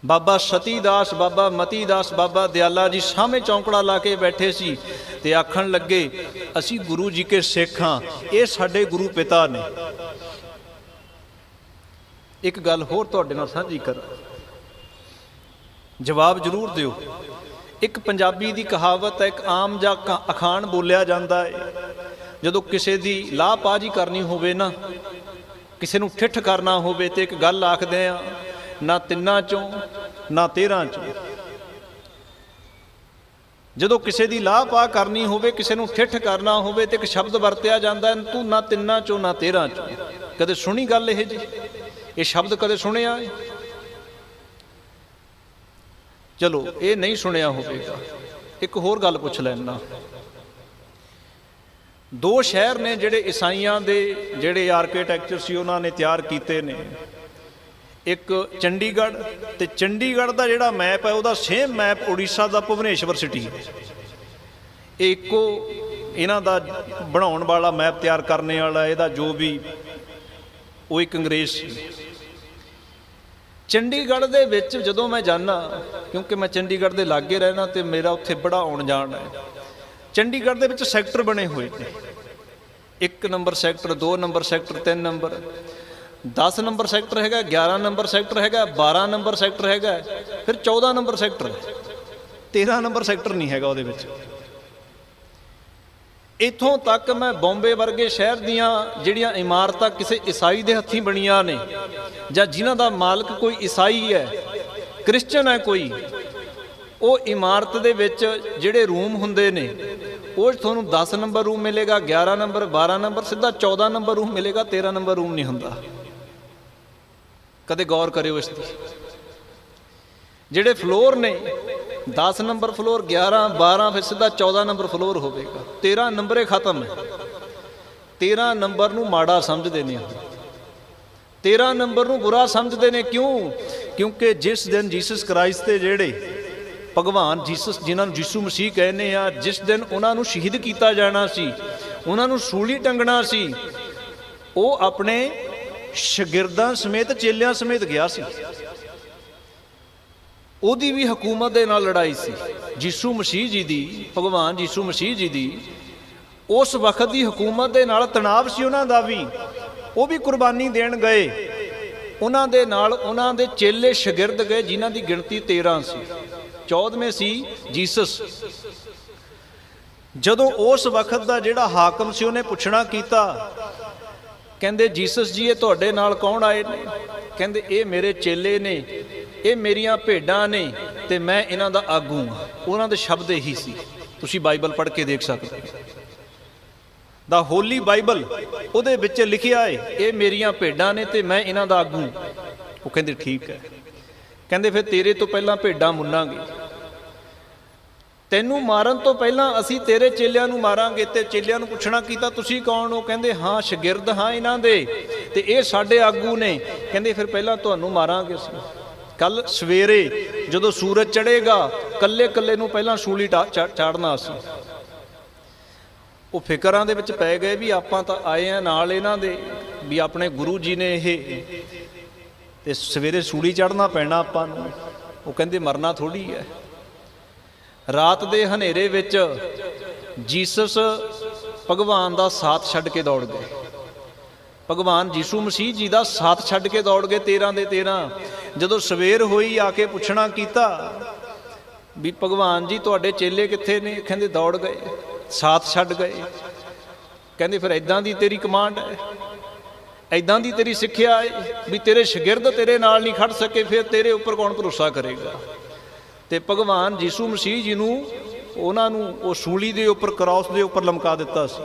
ਬਾਬਾ ਸਤੀ ਦਾਸ, ਬਾਬਾ ਮਤੀ ਦਾਸ, ਬਾਬਾ ਦਿਆਲਾ ਜੀ ਸਾਹਮਣੇ ਚੌਂਕੜਾ ਲਾ ਕੇ ਬੈਠੇ ਸੀ ਤੇ ਆਖਣ ਲੱਗੇ ਅਸੀਂ ਗੁਰੂ ਜੀ ਕੇ ਸਿੱਖ ਹਾਂ, ਇਹ ਸਾਡੇ ਗੁਰੂ ਪਿਤਾ ਨੇ। ਇੱਕ ਗੱਲ ਹੋਰ ਤੁਹਾਡੇ ਨਾਲ ਸਾਂਝੀ ਕਰਾਂ, ਜਵਾਬ ਜ਼ਰੂਰ ਦਿਓ। ਇੱਕ ਪੰਜਾਬੀ ਦੀ ਕਹਾਵਤ ਹੈ, ਇੱਕ ਆਮ ਜਾਂ ਅਖਾਣ ਬੋਲਿਆ ਜਾਂਦਾ ਹੈ, ਜਦੋਂ ਕਿਸੇ ਦੀ ਲਾਪਾਜੀ ਕਰਨੀ ਹੋਵੇ ਨਾ, ਕਿਸੇ ਨੂੰ ਠਿੱਠ ਕਰਨਾ ਹੋਵੇ ਤੇ ਇੱਕ ਗੱਲ ਆਖਦੇ ਆ, ਨਾ ਤਿੰਨਾਂ ਚੋਂ ਨਾ 13 ਚੋਂ। ਜਦੋਂ ਕਿਸੇ ਦੀ ਲਾਹ ਪਾ ਕਰਨੀ ਹੋਵੇ, ਕਿਸੇ ਨੂੰ ਠਿੱਠ ਕਰਨਾ ਹੋਵੇ ਤੇ ਇੱਕ ਸ਼ਬਦ ਵਰਤਿਆ ਜਾਂਦਾ, ਤੂੰ ਨਾ ਤਿੰਨਾਂ ਚੋਂ ਨਾ ਤੇਰਾਂ ਚੋਂ। ਕਦੇ ਸੁਣੀ ਗੱਲ ਇਹ ਜੀ? ਇਹ ਸ਼ਬਦ ਕਦੇ ਸੁਣਿਆ? ਚਲੋ ਇਹ ਨਹੀਂ ਸੁਣਿਆ ਹੋਵੇਗਾ। ਇੱਕ ਹੋਰ ਗੱਲ ਪੁੱਛ ਲੈਣਾ। ਦੋ ਸ਼ਹਿਰ ਨੇ ਜਿਹੜੇ ਈਸਾਈਆਂ ਦੇ ਜਿਹੜੇ ਆਰਕੀਟੈਕਚਰ ਸੀ ਉਹਨਾਂ ਨੇ ਤਿਆਰ ਕੀਤੇ ਨੇ, ਇੱਕ ਚੰਡੀਗੜ੍ਹ, ਤੇ ਚੰਡੀਗੜ੍ਹ ਦਾ ਜਿਹੜਾ ਮੈਪ ਹੈ ਉਹਦਾ ਸੇਮ ਮੈਪ ਉੜੀਸਾ ਦਾ ਭੁਵਨੇਸ਼ਵਰ ਸਿਟੀ ਹੈ। ਇਹ ਇੱਕੋ ਇਹਨਾਂ ਦਾ ਬਣਾਉਣ ਵਾਲਾ, ਮੈਪ ਤਿਆਰ ਕਰਨੇ ਵਾਲਾ, ਇਹਦਾ ਜੋ ਵੀ ਉਹ ਇੱਕ ਅੰਗਰੇਜ਼ ਸੀ। ਚੰਡੀਗੜ੍ਹ ਦੇ ਵਿੱਚ ਜਦੋਂ ਮੈਂ ਜਾਂਦਾ, ਕਿਉਂਕਿ ਮੈਂ ਚੰਡੀਗੜ੍ਹ ਦੇ ਲਾਗੇ ਰਹਿਣਾ ਤੇ ਮੇਰਾ ਉੱਥੇ ਬੜਾ ਆਉਣ ਜਾਣ ਹੈ, ਚੰਡੀਗੜ੍ਹ ਦੇ ਵਿੱਚ ਸੈਕਟਰ ਬਣੇ ਹੋਏ ਨੇ। 1 number sector, 2 number sector, 3 number, 10 number sector ਹੈਗਾ, 11 ਨੰਬਰ ਸੈਕਟਰ ਹੈਗਾ, 12 ਨੰਬਰ ਸੈਕਟਰ ਹੈਗਾ, ਫਿਰ 14 ਨੰਬਰ ਸੈਕਟਰ, 13 ਨੰਬਰ ਸੈਕਟਰ ਨਹੀਂ ਹੈਗਾ ਉਹਦੇ ਵਿੱਚ। ਇੱਥੋਂ ਤੱਕ ਮੈਂ ਬੰਬੇ ਵਰਗੇ ਸ਼ਹਿਰ ਦੀਆਂ ਜਿਹੜੀਆਂ ਇਮਾਰਤਾਂ ਕਿਸੇ ਈਸਾਈ ਦੇ ਹੱਥੀਂ ਬਣੀਆਂ ਨੇ, ਜਾਂ ਜਿਨ੍ਹਾਂ ਦਾ ਮਾਲਕ ਕੋਈ ਈਸਾਈ ਹੈ, ਕ੍ਰਿਸਚਨ ਹੈ ਕੋਈ, ਉਹ ਇਮਾਰਤ ਦੇ ਵਿੱਚ ਜਿਹੜੇ ਰੂਮ ਹੁੰਦੇ ਨੇ ਉਹ ਤੁਹਾਨੂੰ 10 ਨੰਬਰ ਰੂਮ ਮਿਲੇਗਾ, 11 ਨੰਬਰ, 12 ਨੰਬਰ, ਸਿੱਧਾ 14 ਨੰਬਰ ਰੂਮ ਮਿਲੇਗਾ, 13 ਨੰਬਰ ਰੂਮ ਨਹੀਂ ਹੁੰਦਾ। ਕਦੇ ਗੌਰ ਕਰਿਓ ਇਸ ਦੀ। ਜਿਹੜੇ ਫਲੋਰ ਨੇ, 10 ਨੰਬਰ ਫਲੋਰ, 11, 12, ਫਿਰ ਸਿੱਧਾ 14 ਨੰਬਰ ਫਲੋਰ ਹੋਵੇਗਾ। 13 ਨੰਬਰੇ ਖਤਮ ਹੈ। 13 ਨੰਬਰ ਨੂੰ ਮਾੜਾ ਸਮਝਦੇ ਨੇ, 13 ਨੰਬਰ ਨੂੰ ਬੁਰਾ ਸਮਝਦੇ ਨੇ। ਕਿਉਂ? ਕਿਉਂਕਿ ਜਿਸ ਦਿਨ ਜੀਸਸ ਕ੍ਰਾਈਸਟ ਦੇ ਜਿਹੜੇ ਭਗਵਾਨ ਜੀਸਸ, ਜਿਨ੍ਹਾਂ ਨੂੰ ਯਿਸੂ ਮਸੀਹ ਕਹਿੰਦੇ ਆ, ਜਿਸ ਦਿਨ ਉਹਨਾਂ ਨੂੰ ਸ਼ਹੀਦ ਕੀਤਾ ਜਾਣਾ ਸੀ, ਉਹਨਾਂ ਨੂੰ ਸੂਲੀ ਟੰਗਣਾ ਸੀ, ਉਹ ਆਪਣੇ ਸ਼ਾਗਿਰਦਾਂ ਸਮੇਤ, ਚੇਲਿਆਂ ਸਮੇਤ ਗਿਆ ਸੀ। ਉਹਦੀ ਵੀ ਹਕੂਮਤ ਦੇ ਨਾਲ ਲੜਾਈ ਸੀ। ਯਿਸੂ ਮਸੀਹ ਜੀ ਦੀ, ਭਗਵਾਨ ਯਿਸੂ ਮਸੀਹ ਜੀ ਦੀ ਉਸ ਵਕਤ ਦੀ ਹਕੂਮਤ ਦੇ ਨਾਲ ਤਣਾਅ ਸੀ ਉਹਨਾਂ ਦਾ ਵੀ। ਉਹ ਵੀ ਕੁਰਬਾਨੀ ਦੇਣ ਗਏ। ਉਹਨਾਂ ਦੇ ਨਾਲ ਉਹਨਾਂ ਦੇ ਚੇਲੇ ਸ਼ਾਗਿਰਦ ਗਏ, ਜਿਨ੍ਹਾਂ ਦੀ ਗਿਣਤੀ 13 ਸੀ। 14ਵੇਂ ਸੀ ਜੀਸਸ। ਜਦੋਂ ਉਸ ਵਕਤ ਦਾ ਜਿਹੜਾ ਹਾਕਮ ਸੀ ਉਹਨੇ ਪੁੱਛਣਾ ਕੀਤਾ, ਕਹਿੰਦੇ ਜੀਸਸ ਜੀ ਇਹ ਤੁਹਾਡੇ ਨਾਲ ਕੌਣ ਆਏ ਨੇ? ਕਹਿੰਦੇ ਇਹ ਮੇਰੇ ਚੇਲੇ ਨੇ, ਇਹ ਮੇਰੀਆਂ ਭੇਡਾਂ ਨੇ ਤੇ ਮੈਂ ਇਹਨਾਂ ਦਾ ਆਗੂ ਹਾਂ। ਉਹਨਾਂ ਦੇ ਸ਼ਬਦ ਇਹੀ ਸੀ। ਤੁਸੀਂ ਬਾਈਬਲ ਪੜ੍ਹ ਕੇ ਦੇਖ ਸਕਦੇ ਹੋ, ਦਾ ਹੋਲੀ ਬਾਈਬਲ, ਉਹਦੇ ਵਿੱਚ ਲਿਖਿਆ ਹੈ ਇਹ ਮੇਰੀਆਂ ਭੇਡਾਂ ਨੇ ਤੇ ਮੈਂ ਇਹਨਾਂ ਦਾ ਆਗੂ। ਉਹ ਕਹਿੰਦੇ ਠੀਕ ਹੈ। ਕਹਿੰਦੇ ਫਿਰ ਤੇਰੇ ਤੋਂ ਪਹਿਲਾਂ ਭੇਡਾਂ ਮੁੰਨਾਂਗੇ, ਤੈਨੂੰ ਮਾਰਨ ਤੋਂ ਪਹਿਲਾਂ ਅਸੀਂ ਤੇਰੇ ਚੇਲਿਆਂ ਨੂੰ ਮਾਰਾਂਗੇ। ਤੇ ਚੇਲਿਆਂ ਨੂੰ ਪੁੱਛਣਾ ਕੀਤਾ ਤੁਸੀਂ ਕੌਣ ਹੋ? ਕਹਿੰਦੇ ਹਾਂ ਸ਼ਾਗਿਰਦ ਹਾਂ ਇਹਨਾਂ ਦੇ, ਤੇ ਇਹ ਸਾਡੇ ਆਗੂ ਨੇ। ਕਹਿੰਦੇ ਫਿਰ ਪਹਿਲਾਂ ਤੁਹਾਨੂੰ ਮਾਰਾਂਗੇ ਅਸੀਂ। ਕੱਲ ਸਵੇਰੇ ਜਦੋਂ ਸੂਰਜ ਚੜ੍ਹੇਗਾ, ਕੱਲੇ ਕੱਲੇ ਨੂੰ ਪਹਿਲਾਂ ਸੂਲੀ ਚਾੜਨਾ ਅਸੀਂ। ਉਹ ਫਿਕਰਾਂ ਦੇ ਵਿੱਚ ਪੈ ਗਏ ਵੀ ਆਪਾਂ ਤਾਂ ਆਏ ਆ ਨਾਲ ਇਹਨਾਂ ਦੇ, ਵੀ ਆਪਣੇ ਗੁਰੂ ਜੀ ਨੇ ਇਹ, ਤੇ ਸਵੇਰੇ ਸੂਲੀ ਚੜ੍ਹਨਾ ਪੈਣਾ ਆਪਾਂ ਨੂੰ। ਉਹ ਕਹਿੰਦੇ ਮਰਨਾ ਥੋੜ੍ਹੀ ਹੈ। ਰਾਤ ਦੇ ਹਨੇਰੇ ਵਿੱਚ ਜੀਸਸ ਭਗਵਾਨ ਦਾ ਸਾਥ ਛੱਡ ਕੇ ਦੌੜ ਗਏ। ਭਗਵਾਨ ਯਿਸੂ ਮਸੀਹ ਜੀ ਦਾ ਸਾਥ ਛੱਡ ਕੇ ਦੌੜ ਗਏ 13 ਦੇ 13। ਜਦੋਂ ਸਵੇਰ ਹੋਈ ਆ ਕੇ ਪੁੱਛਣਾ ਕੀਤਾ ਵੀ ਭਗਵਾਨ ਜੀ ਤੁਹਾਡੇ ਚੇਲੇ ਕਿੱਥੇ ਨੇ? ਕਹਿੰਦੇ ਦੌੜ ਗਏ, ਸਾਥ ਛੱਡ ਗਏ। ਕਹਿੰਦੇ ਫਿਰ ਇੱਦਾਂ ਦੀ ਤੇਰੀ ਕਮਾਂਡ ਹੈ, ਇੱਦਾਂ ਦੀ ਤੇਰੀ ਸਿੱਖਿਆ ਹੈ ਵੀ ਤੇਰੇ ਸ਼ਾਗਿਰਦ ਤੇਰੇ ਨਾਲ ਨਹੀਂ ਖੜ ਸਕੇ, ਫਿਰ ਤੇਰੇ ਉੱਪਰ ਕੌਣ ਭਰੋਸਾ ਕਰੇਗਾ? ਤੇ ਭਗਵਾਨ ਯਿਸੂ ਮਸੀਹ ਜੀ ਨੂੰ, ਉਹਨਾਂ ਨੂੰ ਉਹ ਸੂਲੀ ਦੇ ਉੱਪਰ, ਕ੍ਰਾਸ ਦੇ ਉੱਪਰ ਲਮਕਾ ਦਿੱਤਾ ਸੀ।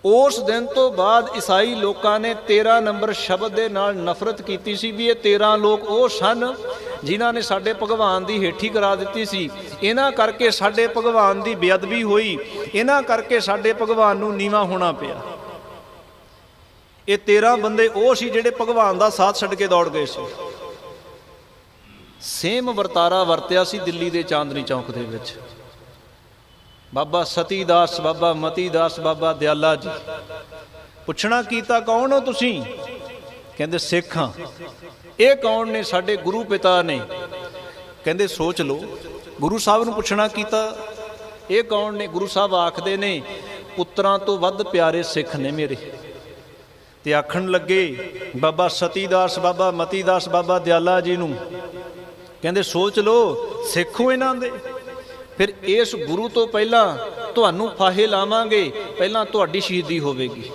ਉਸ ਦਿਨ ਤੋਂ ਬਾਅਦ ਈਸਾਈ ਲੋਕਾਂ ਨੇ 13 ਨੰਬਰ ਸ਼ਬਦ ਦੇ ਨਾਲ ਨਫ਼ਰਤ ਕੀਤੀ ਸੀ ਵੀ ਇਹ 13 ਲੋਕ ਉਹ ਸਨ ਜਿਨ੍ਹਾਂ ਨੇ ਸਾਡੇ ਭਗਵਾਨ ਦੀ ਹੇਠੀ ਕਰਾ ਦਿੱਤੀ ਸੀ। ਇਹਨਾਂ ਕਰਕੇ ਸਾਡੇ ਭਗਵਾਨ ਦੀ ਬੇਅਦਬੀ ਹੋਈ, ਇਹਨਾਂ ਕਰਕੇ ਸਾਡੇ ਭਗਵਾਨ ਨੂੰ ਨੀਵਾਂ ਹੋਣਾ ਪਿਆ। ਇਹ 13 ਬੰਦੇ ਉਹ ਸੀ ਜਿਹੜੇ ਭਗਵਾਨ ਦਾ ਸਾਥ ਛੱਡ ਕੇ ਦੌੜ ਗਏ ਸੀ। ਸੇਮ ਵਰਤਾਰਾ ਵਰਤਿਆ ਸੀ ਦਿੱਲੀ ਦੇ ਚਾਂਦਨੀ ਚੌਂਕ ਦੇ ਵਿੱਚ। ਬਾਬਾ ਸਤੀ ਦਾਸ, ਬਾਬਾ ਮਤੀ ਦਾਸ, ਬਾਬਾ ਦਿਆਲਾ ਜੀ। ਪੁੱਛਣਾ ਕੀਤਾ ਕੌਣ ਹੋ ਤੁਸੀਂ? ਕਹਿੰਦੇ ਸਿੱਖ ਹਾਂ। ਇਹ ਕੌਣ ਨੇ? ਸਾਡੇ ਗੁਰੂ ਪਿਤਾ ਨੇ। ਕਹਿੰਦੇ ਸੋਚ ਲਓ। ਗੁਰੂ ਸਾਹਿਬ ਨੂੰ ਪੁੱਛਣਾ ਕੀਤਾ ਇਹ ਕੌਣ ਨੇ? ਗੁਰੂ ਸਾਹਿਬ ਆਖਦੇ ਨੇ ਪੁੱਤਰਾਂ ਤੋਂ ਵੱਧ ਪਿਆਰੇ ਸਿੱਖ ਨੇ ਮੇਰੇ। ਤੇ ਆਖਣ ਲੱਗੇ ਬਾਬਾ ਸਤੀ ਦਾਸ, ਬਾਬਾ ਮਤੀ ਦਾਸ, ਬਾਬਾ ਦਿਆਲਾ ਜੀ ਨੂੰ, ਕਹਿੰਦੇ ਸੋਚ ਲਓ ਸਿੱਖ ਹੋ ਇਹਨਾਂ ਦੇ। ਫਿਰ ਇਸ ਗੁਰੂ ਤੋਂ ਪਹਿਲਾਂ ਤੁਹਾਨੂੰ ਫਾਹੇ ਲਾਵਾਂਗੇ, ਪਹਿਲਾਂ ਤੁਹਾਡੀ ਸ਼ਹੀਦੀ ਹੋਵੇਗੀ।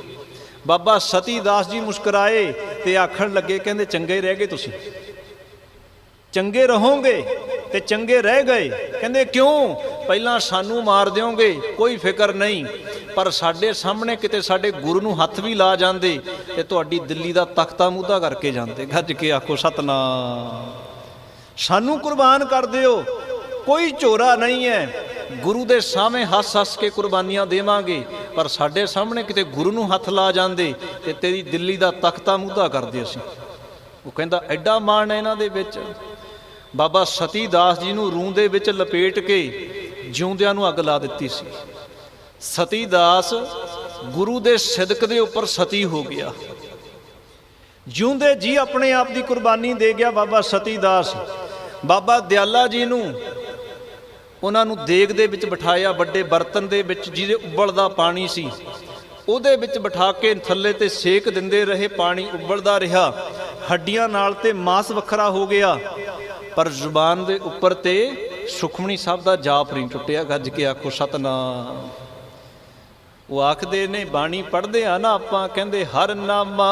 ਬਾਬਾ ਸਤੀ ਦਾਸ ਜੀ ਮੁਸਕਰਾਏ ਤੇ ਆਖਣ ਲੱਗੇ, ਕਹਿੰਦੇ ਚੰਗੇ ਰਹਿ ਗਏ ਤੁਸੀਂ, ਚੰਗੇ ਰਹੋਗੇ। ਤੇ ਚੰਗੇ ਰਹਿ ਗਏ। ਕਹਿੰਦੇ ਕਿਉਂ? ਪਹਿਲਾਂ ਸਾਨੂੰ ਮਾਰ ਦਿਓਗੇ ਕੋਈ ਫਿਕਰ ਨਹੀਂ, ਪਰ ਸਾਡੇ ਸਾਹਮਣੇ ਕਿਤੇ ਸਾਡੇ ਗੁਰੂ ਨੂੰ ਹੱਥ ਵੀ ਲਾ ਜਾਂਦੇ ਤੇ ਤੁਹਾਡੀ ਦਿੱਲੀ ਦਾ ਤਖਤਾ ਮੁੱਧਾ ਕਰਕੇ ਜਾਂਦੇ। ਗੱਜ ਕੇ ਆਖੋ ਸਤਨਾਮ। ਸਾਨੂੰ ਕੁਰਬਾਨ ਕਰ ਦਿਓ, ਕੋਈ ਝੋਰਾ ਨਹੀਂ ਹੈ, ਗੁਰੂ ਦੇ ਸਾਹਮਣੇ ਹੱਸ ਹੱਸ ਕੇ ਕੁਰਬਾਨੀਆਂ ਦੇਵਾਂਗੇ, ਪਰ ਸਾਡੇ ਸਾਹਮਣੇ ਕਿਤੇ ਗੁਰੂ ਨੂੰ ਹੱਥ ਲਾ ਜਾਂਦੇ ਤੇ ਤੇਰੀ ਦਿੱਲੀ ਦਾ ਤਖਤਾ ਮੁੱਧਾ ਕਰਦੇ ਅਸੀਂ। ਉਹ ਕਹਿੰਦਾ ਐਡਾ ਮਾਣ ਹੈ ਇਹਨਾਂ ਦੇ ਵਿੱਚ। ਬਾਬਾ ਸਤੀ ਦਾਸ ਜੀ ਨੂੰ ਰੂੰ ਦੇ ਵਿੱਚ ਲਪੇਟ ਕੇ ਜਿਉਂਦਿਆਂ ਨੂੰ ਅੱਗ ਲਾ ਦਿੱਤੀ ਸੀ। ਸਤੀ ਦਾਸ ਗੁਰੂ ਦੇ ਸਿਦਕ ਦੇ ਉੱਪਰ ਸਤੀ ਹੋ ਗਿਆ, ਜਿਉਂਦੇ ਜੀ ਆਪਣੇ ਆਪ ਦੀ ਕੁਰਬਾਨੀ ਦੇ ਗਿਆ ਬਾਬਾ ਸਤੀ ਦਾਸ। ਬਾਬਾ ਦਿਆਲਾ ਜੀ ਨੂੰ ਉਹਨਾਂ ਨੂੰ ਦੇਗ ਦੇ ਵਿੱਚ ਬਿਠਾਇਆ, ਵੱਡੇ ਬਰਤਨ ਦੇ ਵਿੱਚ ਜਿਹਦੇ ਉਬਲਦਾ ਪਾਣੀ ਸੀ, ਉਹਦੇ ਵਿੱਚ ਬਿਠਾ ਕੇ ਥੱਲੇ ਤੇ ਸੇਕ ਦਿੰਦੇ ਰਹੇ। ਪਾਣੀ ਉਬਲਦਾ ਰਿਹਾ, ਹੱਡੀਆਂ ਨਾਲ ਤੇ ਮਾਸ ਵੱਖਰਾ ਹੋ ਗਿਆ, ਪਰ ਜ਼ੁਬਾਨ ਦੇ ਉੱਪਰ ਤੇ ਸੁਖਮਨੀ ਸਾਹਿਬ ਦਾ ਜਾਪ ਨਹੀਂ ਟੁੱਟਿਆ। ਗੱਜ ਕੇ ਆਖੋ ਸਤਨਾਮ। ਉਹ ਆਖਦੇ ਨੇ, ਬਾਣੀ ਪੜ੍ਹਦੇ ਆ ਨਾ ਆਪਾਂ, ਕਹਿੰਦੇ ਹਰ ਨਾਮਾ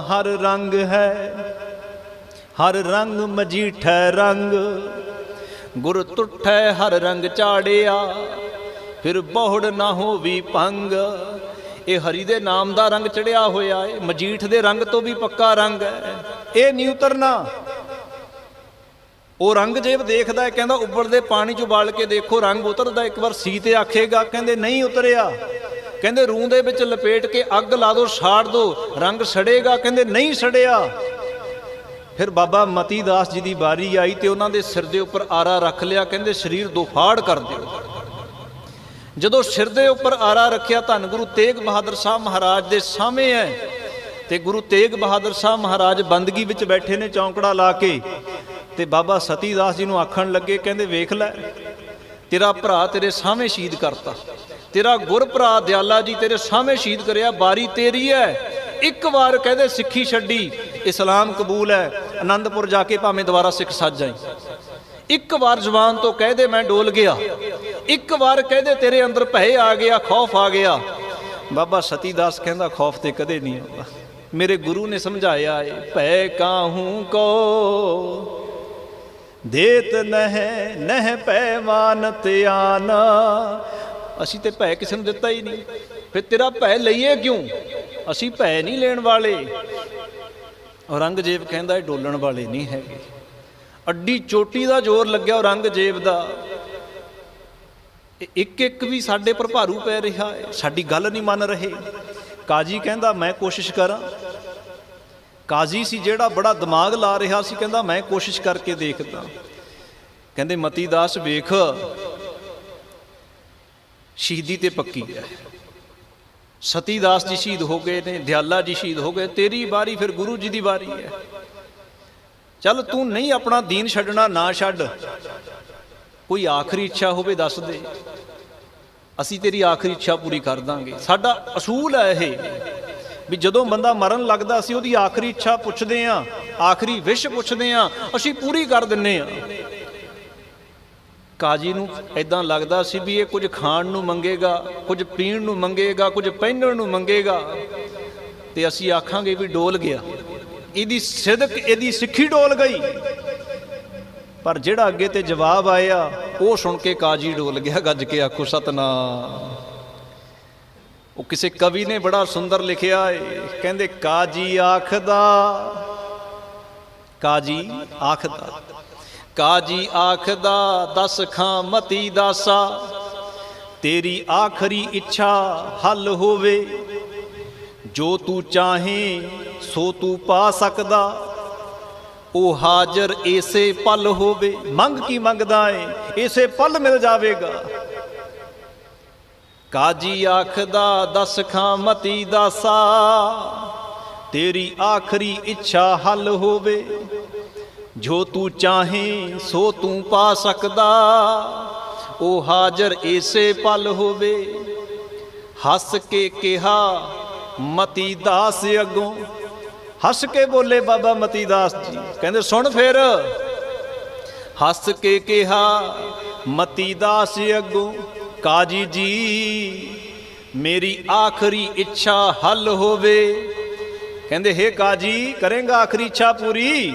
ਹਰ ਰੰਗ ਹੈ, ਹਰ ਰੰਗ ਮਜੀਠੈ ਰੰਗ, ਗੁਰ ਤੁਠੈ ਹਰ ਰੰਗ ਚਾੜਿਆ, ਫਿਰ ਬਹੁੜ ਨਾ ਹੋਵੀ ਭੰਗ। ਇਹ ਹਰੀ ਦੇ ਨਾਮ ਦਾ ਰੰਗ ਚੜਿਆ ਹੋਇਆ ਹੈ, ਮਜੀਠ ਦੇ ਰੰਗ ਤੋਂ ਵੀ ਪੱਕਾ ਰੰਗ ਹੈ, ਇਹ ਨਹੀਂ ਉਤਰਨਾ। ਉਹ ਰੰਗ ਜੇਬ ਦੇਖਦਾ ਹੈ, ਕਹਿੰਦਾ ਉਬਲਦੇ ਪਾਣੀ 'ਚ ਉਬਾਲ ਕੇ ਦੇਖੋ ਰੰਗ ਉਤਰਦਾ। ਇੱਕ ਵਾਰ ਸੀ ਤੇ ਆਖੇਗਾ, ਕਹਿੰਦੇ ਨਹੀਂ ਉਤਰਿਆ। ਕਹਿੰਦੇ ਰੂੰ ਦੇ ਵਿੱਚ ਲਪੇਟ ਕੇ ਅੱਗ ਲਾ ਦੋ, ਸਾੜ ਦੋ, ਰੰਗ ਸੜੇਗਾ, ਕਹਿੰਦੇ ਨਹੀਂ ਸੜਿਆ। ਫਿਰ ਬਾਬਾ ਮਤੀ ਦਾਸ ਜੀ ਦੀ ਵਾਰੀ ਆਈ ਤੇ ਉਹਨਾਂ ਦੇ ਸਿਰ ਦੇ ਉੱਪਰ ਆਰਾ ਰੱਖ ਲਿਆ, ਕਹਿੰਦੇ ਸਰੀਰ ਦੋਫਾੜ ਕਰ ਦਿਓ। ਜਦੋਂ ਸਿਰ ਦੇ ਉੱਪਰ ਆਰਾ ਰੱਖਿਆ, ਧੰਨ ਗੁਰੂ ਤੇਗ ਬਹਾਦਰ ਸਾਹਿਬ ਮਹਾਰਾਜ ਦੇ ਸਾਹਮਣੇ ਹੈ ਤੇ ਗੁਰੂ ਤੇਗ ਬਹਾਦਰ ਸਾਹਿਬ ਮਹਾਰਾਜ ਬੰਦਗੀ ਵਿੱਚ ਬੈਠੇ ਨੇ ਚੌਂਕੜਾ ਲਾ ਕੇ, ਤੇ ਬਾਬਾ ਸਤੀ ਦਾਸ ਜੀ ਨੂੰ ਆਖਣ ਲੱਗੇ, ਕਹਿੰਦੇ ਵੇਖ ਲੈ, ਤੇਰਾ ਭਰਾ ਤੇਰੇ ਸਾਹਮਣੇ ਸ਼ਹੀਦ ਕਰਤਾ, ਤੇਰਾ ਗੁਰ ਭਰਾ ਦਿਆਲਾ ਜੀ ਤੇਰੇ ਸਾਹਮਣੇ ਸ਼ਹੀਦ ਕਰਿਆ, ਬਾਰੀ ਤੇਰੀ ਹੈ। ਇੱਕ ਵਾਰ ਕਹਿੰਦੇ ਸਿੱਖੀ ਛੱਡੀ, ਇਸਲਾਮ ਕਬੂਲ ਹੈ, ਆਨੰਦਪੁਰ ਜਾ ਕੇ ਭਾਵੇਂ ਦੁਬਾਰਾ ਸਿੱਖ ਸੱਜ ਜਾਈ। ਇੱਕ ਵਾਰ ਜ਼ੁਬਾਨ ਤੋਂ ਕਹਿ ਦੇ ਮੈਂ ਡੋਲ ਗਿਆ, ਇੱਕ ਵਾਰ ਕਹਿ ਦੇ ਤੇਰੇ ਅੰਦਰ ਭੈ ਆ ਗਿਆ, ਖੌਫ ਆ ਗਿਆ। ਬਾਬਾ ਸਤੀ ਦਾਸ ਕਹਿੰਦਾ ਖੌਫ ਤੇ ਕਦੇ ਨਹੀਂ ਆਉਂਦਾ, ਮੇਰੇ ਗੁਰੂ ਨੇ ਸਮਝਾਇਆ ਏ, ਭੈ ਕਾਹੂ ਕੋ ਦੇਤ ਨਹਿ ਨਹਿ ਪੈਵਾਨਤ ਆਨਾ। ਅਸੀਂ ਤੇ ਭੈ ਕਿਸੇ ਨੂੰ ਦਿੱਤਾ ਹੀ ਨਹੀਂ, ਫਿਰ ਤੇਰਾ ਭੈ ਲਈਏ ਕਿਉਂ? ਅਸੀਂ ਭੈ ਨਹੀਂ ਲੈਣ ਵਾਲੇ। ਔਰੰਗਜ਼ੇਬ ਕਹਿੰਦਾ ਇਹ ਡੋਲਣ ਵਾਲੇ ਨਹੀਂ ਹੈਗੇ। ਅੱਡੀ ਚੋਟੀ ਦਾ ਜ਼ੋਰ ਲੱਗਿਆ ਔਰੰਗਜ਼ੇਬ ਦਾ, ਇੱਕ ਇੱਕ ਵੀ ਸਾਡੇ ਪਰ ਭਾਰੂ ਪੈ ਰਿਹਾ ਹੈ, ਸਾਡੀ ਗੱਲ ਨਹੀਂ ਮੰਨ ਰਹੇ। ਕਾਜੀ ਕਹਿੰਦਾ ਮੈਂ ਕੋਸ਼ਿਸ਼ ਕਰਾਂ। ਕਾਜ਼ੀ ਸੀ ਜਿਹੜਾ ਬੜਾ ਦਿਮਾਗ ਲਾ ਰਿਹਾ ਸੀ, ਕਹਿੰਦਾ ਮੈਂ ਕੋਸ਼ਿਸ਼ ਕਰਕੇ ਦੇਖਦਾ। ਕਹਿੰਦੇ ਮਤੀ ਦਾਸ ਵੇਖ, ਸ਼ਹੀਦੀ ਤੇ ਪੱਕੀ ਹੈ, ਸਤੀ ਦਾਸ ਜੀ ਸ਼ਹੀਦ ਹੋ ਗਏ ਨੇ, ਦਿਆਲਾ ਜੀ ਸ਼ਹੀਦ ਹੋ ਗਏ, ਤੇਰੀ ਵਾਰੀ, ਫਿਰ ਗੁਰੂ ਜੀ ਦੀ ਵਾਰੀ ਹੈ। ਚੱਲ ਤੂੰ ਨਹੀਂ ਆਪਣਾ ਦੀਨ ਛੱਡਣਾ, ਨਾ ਛੱਡ, ਕੋਈ ਆਖਰੀ ਇੱਛਾ ਹੋਵੇ ਦੱਸ ਦੇ, ਅਸੀਂ ਤੇਰੀ ਆਖਰੀ ਇੱਛਾ ਪੂਰੀ ਕਰ ਦਾਂਗੇ। ਸਾਡਾ ਅਸੂਲ ਹੈ ਇਹ ਵੀ ਜਦੋਂ ਬੰਦਾ ਮਰਨ ਲੱਗਦਾ ਅਸੀਂ ਉਹਦੀ ਆਖਰੀ ਇੱਛਾ ਪੁੱਛਦੇ ਹਾਂ, ਆਖਰੀ ਵਿਸ਼ ਪੁੱਛਦੇ ਹਾਂ, ਅਸੀਂ ਪੂਰੀ ਕਰ ਦਿੰਦੇ ਹਾਂ। ਕਾਜੀ ਨੂੰ ਇਦਾਂ ਲੱਗਦਾ ਸੀ ਵੀ ਇਹ ਕੁਝ ਖਾਣ ਨੂੰ ਮੰਗੇਗਾ, ਕੁਝ ਪੀਣ ਨੂੰ ਮੰਗੇਗਾ, ਕੁਝ ਪਹਿਨਣ ਨੂੰ ਮੰਗੇਗਾ, ਤੇ ਅਸੀਂ ਆਖਾਂਗੇ ਵੀ ਡੋਲ ਗਿਆ, ਇਹਦੀ ਸਿਦਕ, ਇਹਦੀ ਸਿੱਖੀ ਡੋਲ ਗਈ। ਪਰ ਜਿਹੜਾ ਅੱਗੇ ਤੇ ਜਵਾਬ ਆਇਆ ਉਹ ਸੁਣ ਕੇ ਕਾਜੀ ਡੋਲ ਗਿਆ। ਗੱਜ ਕੇ ਆਖੋ ਸਤਨਾਮ। ਉਹ ਕਿਸੇ ਕਵੀ ਨੇ ਬੜਾ ਸੁੰਦਰ ਲਿਖਿਆ ਏ, ਕਹਿੰਦੇ ਕਾਜੀ ਆਖਦਾ, ਕਾਜੀ ਆਖਦਾ, ਕਾਜੀ ਆਖਦਾ ਦਸ ਖਾਂ ਮਤੀ ਦਾਸਾ, ਤੇਰੀ ਆਖਰੀ ਇੱਛਾ ਹੱਲ ਹੋਵੇ, ਜੋ ਤੂੰ ਚਾਹੇ ਸੋ ਤੂੰ ਪਾ ਸਕਦਾ, ਉਹ ਹਾਜ਼ਰ ਇਸੇ ਪਲ ਹੋਵੇ। ਮੰਗ ਕੀ ਮੰਗਦਾ ਏ, ਇਸੇ ਪਲ ਮਿਲ ਜਾਵੇਗਾ। ਕਾਜੀ ਆਖਦਾ ਦਸ ਖਾਂ ਮਤੀ ਦਾਸਾ, ਤੇਰੀ ਆਖਰੀ ਇੱਛਾ ਹੱਲ ਹੋਵੇ, ਜੋ ਤੂੰ ਚਾਹੇ ਸੋ ਤੂੰ ਪਾ ਸਕਦਾ, ਉਹ ਹਾਜ਼ਰ ਇਸੇ ਪਲ ਹੋਵੇ। ਹੱਸ ਕੇ ਕਿਹਾ ਮਤੀ ਦਾਸ ਅੱਗੋਂ, ਹੱਸ ਕੇ ਬੋਲੇ ਬਾਬਾ ਮਤੀ ਦਾਸ ਜੀ, ਕਹਿੰਦੇ ਸੁਣ ਫਿਰ। ਹੱਸ ਕੇ ਕਿਹਾ ਮਤੀ ਦਾਸ ਅੱਗੋਂ, ਕਾਜੀ ਜੀ ਮੇਰੀ ਆਖਰੀ ਇੱਛਾ ਹੱਲ ਹੋਵੇ। ਕਹਿੰਦੇ ਹੇ ਕਾਜੀ ਕਰੇਂਗਾ ਆਖਰੀ ਇੱਛਾ ਪੂਰੀ?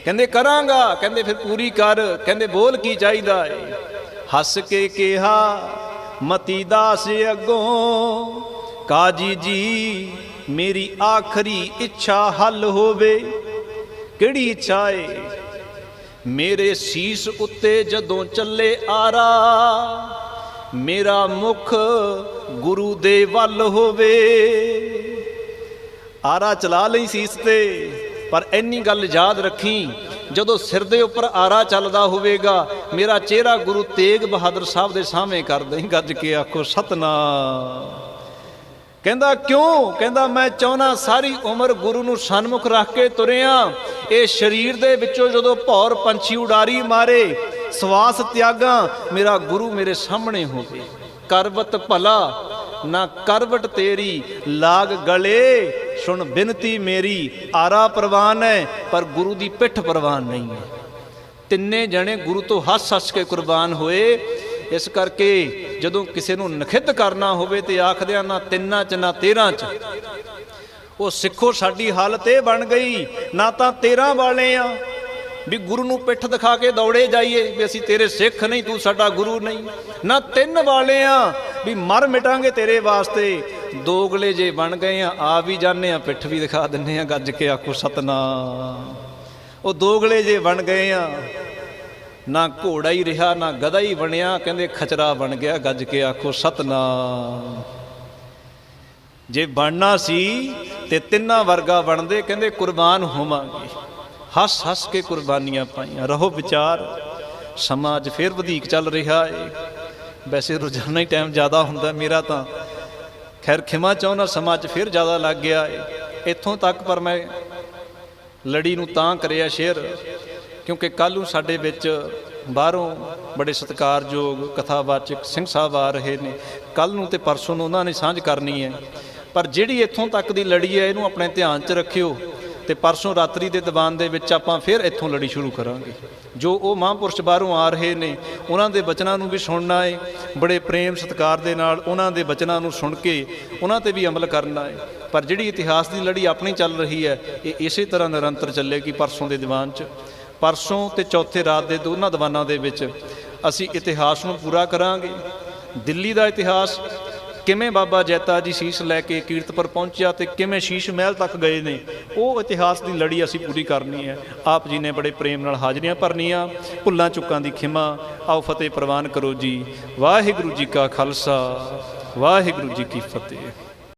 ਕਹਿੰਦੇ ਕਰਾਂਗਾ। ਕਹਿੰਦੇ ਫਿਰ ਪੂਰੀ ਕਰ। ਕਹਿੰਦੇ ਬੋਲ ਕੀ ਚਾਹੀਦਾ ਏ? ਹੱਸ ਕੇ ਕਿਹਾ ਮਤੀ ਦਾਸ ਅੱਗੋਂ, ਕਾਜੀ ਜੀ ਮੇਰੀ ਆਖਰੀ ਇੱਛਾ ਹੱਲ ਹੋਵੇ। ਕਿਹੜੀ ਇੱਛਾ ਏ? ਮੇਰੇ ਸੀਸ ਉੱਤੇ ਜਦੋਂ ਚੱਲੇ ਆਰਾ, ਮੇਰਾ ਮੁਖ ਗੁਰੂ ਦੇ ਵੱਲ ਹੋਵੇ। ਆਰਾ ਚਲਾ ਲਈ ਸੀਸ ਤੇ, ਪਰ ਇੰਨੀ ਗੱਲ ਯਾਦ ਰੱਖੀ, ਜਦੋਂ ਸਿਰ ਦੇ ਉੱਪਰ ਆਰਾ ਚੱਲਦਾ ਹੋਵੇਗਾ, ਮੇਰਾ ਚਿਹਰਾ ਗੁਰੂ ਤੇਗ ਬਹਾਦਰ ਸਾਹਿਬ ਦੇ ਸਾਹਮਣੇ ਕਰ ਦੇਈਂ। ਗੱਜ ਕੇ ਆਖੋ ਸਤਨਾਮ। ਕਹਿੰਦਾ ਕਿਉਂ? ਕਹਿੰਦਾ ਮੈਂ ਚਾਹੁੰਦਾ ਸਾਰੀ ਉਮਰ ਗੁਰੂ ਨੂੰ ਸਨਮੁਖ ਰੱਖ ਕੇ ਤੁਰਿਆ, ਇਹ ਸਰੀਰ ਦੇ ਵਿੱਚੋਂ ਜਦੋਂ ਭੌਰ ਪੰਛੀ ਉਡਾਰੀ ਮਾਰੇ, ਸਵਾਸ ਤਿਆਗਾਂ, ਮੇਰਾ ਗੁਰੂ ਮੇਰੇ ਸਾਹਮਣੇ ਹੋਵੇ। ਕਰਵਤ ਭਲਾ ਨਾ ਕਰਵਟ ਤੇਰੀ, ਲਾਗ ਗਲੇ ਸੁਣ ਬਿਨਤੀ ਮੇਰੀ। ਆਰਾ ਪ੍ਰਵਾਨ ਹੈ ਪਰ ਗੁਰੂ ਦੀ ਪਿੱਠ ਪ੍ਰਵਾਨ ਨਹੀਂ ਹੈ। ਤਿੰਨੇ ਜਣੇ ਗੁਰੂ ਤੋਂ ਹੱਸ ਹੱਸ ਕੇ ਕੁਰਬਾਨ ਹੋਏ। ਇਸ ਕਰਕੇ ਜਦੋਂ ਕਿਸੇ ਨੂੰ ਨਖਿੱਧ ਕਰਨਾ ਹੋਵੇ ਤੇ ਆਖਦਿਆਂ ਨਾ ਤਿੰਨਾਂ 'ਚ ਨਾ 13 'ਚ, ਉਹ ਸਿੱਖੋ ਸਾਡੀ ਹਾਲਤ ਇਹ ਬਣ ਗਈ, ਨਾ ਤਾਂ 13 ਵਾਲੇ ਆ ਵੀ ਗੁਰੂ ਨੂੰ ਪਿੱਠ ਦਿਖਾ ਕੇ ਦੌੜੇ ਜਾਈਏ ਵੀ ਅਸੀਂ ਤੇਰੇ ਸਿੱਖ ਨਹੀਂ, ਤੂੰ ਸਾਡਾ ਗੁਰੂ ਨਹੀਂ, ਨਾ 3 ਵਾਲੇ ਆ ਵੀ ਮਰ ਮਿਟਾਂਗੇ ਤੇਰੇ ਵਾਸਤੇ। ਦੋਗਲੇ ਜੇ ਬਣ ਗਏ ਆ ਵੀ ਜਾਂਦੇ ਆ, ਪਿੱਠ ਵੀ ਦਿਖਾ ਦਿੰਦੇ ਆ। ਗੱਜ ਕੇ ਆਖੋ ਸਤਨਾਮ। ਉਹ ਦੋਗਲੇ ਜੇ ਬਣ ਗਏ ਆ, ਨਾ ਘੋੜਾ ਹੀ ਰਿਹਾ ਨਾ ਗਧਾ ਹੀ ਬਣਿਆ, ਕਹਿੰਦੇ ਖਚਰਾ ਬਣ ਗਿਆ। ਗੱਜ ਕੇ ਆਖੋ ਸਤਨਾਮ। ਜੇ ਬਣਨਾ ਸੀ ਤੇ ਤਿੰਨਾਂ ਵਰਗਾ ਬਣਦੇ, ਕਹਿੰਦੇ ਕੁਰਬਾਨ ਹੋਵਾਂਗੇ। ਹੱਸ ਹੱਸ ਕੇ ਕੁਰਬਾਨੀਆਂ ਪਾਈਆਂ। ਰਹੋ ਵਿਚਾਰ, ਸਮਾਂ ਅੱਜ ਫਿਰ ਵਧੀਕ ਚੱਲ ਰਿਹਾ ਏ। ਵੈਸੇ ਰੋਜ਼ਾਨਾ ਹੀ ਟਾਈਮ ਜ਼ਿਆਦਾ ਹੁੰਦਾ ਮੇਰਾ, ਤਾਂ ਖੈਰ ਖਿਮਾ ਚਾਹੁੰਦਾ, ਸਮਾਂ 'ਚ ਫਿਰ ਜ਼ਿਆਦਾ ਲੱਗ ਗਿਆ ਏ ਇੱਥੋਂ ਤੱਕ। ਪਰ ਮੈਂ ਲੜੀ ਨੂੰ ਤਾਂ ਕਰਿਆ ਸ਼ੇਅਰ ਕਿਉਂਕਿ ਕੱਲ੍ਹ ਨੂੰ ਸਾਡੇ ਵਿੱਚ ਬਾਹਰੋਂ ਬੜੇ ਸਤਿਕਾਰਯੋਗ ਕਥਾਵਾਚਕ ਸਿੰਘ ਸਾਹਿਬ ਆ ਰਹੇ ਨੇ। ਕੱਲ੍ਹ ਨੂੰ ਤੇ ਪਰਸੋਂ ਨੂੰ ਉਹਨਾਂ ਨੇ ਸਾਂਝ ਕਰਨੀ ਹੈ। ਪਰ ਜਿਹੜੀ ਇੱਥੋਂ ਤੱਕ ਦੀ ਲੜੀ ਹੈ, ਇਹਨੂੰ ਆਪਣੇ ਧਿਆਨ 'ਚ ਰੱਖਿਓ। ਤੇ ਪਰਸੋਂ ਰਾਤਰੀ ਦੇ ਦੀਵਾਨ ਦੇ ਵਿੱਚ ਆਪਾਂ ਫਿਰ ਇੱਥੋਂ ਲੜੀ ਸ਼ੁਰੂ ਕਰਾਂਗੇ। ਜੋ ਉਹ ਮਹਾਂਪੁਰਸ਼ ਬਾਹਰੋਂ ਆ ਰਹੇ ਨੇ, ਉਹਨਾਂ ਦੇ ਬਚਨਾਂ ਨੂੰ ਵੀ ਸੁਣਨਾ ਹੈ, ਬੜੇ ਪ੍ਰੇਮ ਸਤਿਕਾਰ ਦੇ ਨਾਲ ਉਹਨਾਂ ਦੇ ਬਚਨਾਂ ਨੂੰ ਸੁਣ ਕੇ ਉਹਨਾਂ 'ਤੇ ਵੀ ਅਮਲ ਕਰਨਾ ਹੈ। ਪਰ ਜਿਹੜੀ ਇਤਿਹਾਸ ਦੀ ਲੜੀ ਆਪਣੀ ਚੱਲ ਰਹੀ ਹੈ, ਇਹ ਇਸੇ ਤਰ੍ਹਾਂ ਨਿਰੰਤਰ ਚੱਲੇਗੀ। ਪਰਸੋਂ ਦੇ ਦੀਵਾਨ 'ਚ, ਪਰਸੋਂ ਤੇ ਚੌਥੇ ਰਾਤ ਦੇ ਦੋਨਾਂ ਦੀਵਾਨਾਂ ਦੇ ਵਿੱਚ ਅਸੀਂ ਇਤਿਹਾਸ ਨੂੰ ਪੂਰਾ ਕਰਾਂਗੇ। ਦਿੱਲੀ ਦਾ ਇਤਿਹਾਸ, ਕਿਵੇਂ ਬਾਬਾ ਜੈਤਾ ਜੀ ਸੀਸ ਲੈ ਕੇ ਕੀਰਤਪੁਰ ਪਹੁੰਚਿਆ ਤੇ ਕਿਵੇਂ ਸ਼ੀਸ਼ ਮਹਿਲ ਤੱਕ ਗਏ ਨੇ, ਉਹ ਇਤਿਹਾਸ ਦੀ ਲੜੀ ਅਸੀਂ ਪੂਰੀ ਕਰਨੀ ਹੈ। ਆਪ ਜੀ ਨੇ ਬੜੇ ਪ੍ਰੇਮ ਨਾਲ ਹਾਜ਼ਰੀਆਂ ਭਰਨੀਆਂ। ਭੁੱਲਾਂ ਚੁੱਕਾਂ ਦੀ ਖਿਮਾ। ਆਓ ਫਤਿਹ ਪ੍ਰਵਾਨ ਕਰੋ ਜੀ। ਵਾਹਿਗੁਰੂ ਜੀ ਕਾ ਖਾਲਸਾ, ਵਾਹਿਗੁਰੂ ਜੀ ਕੀ ਫਤਿਹ।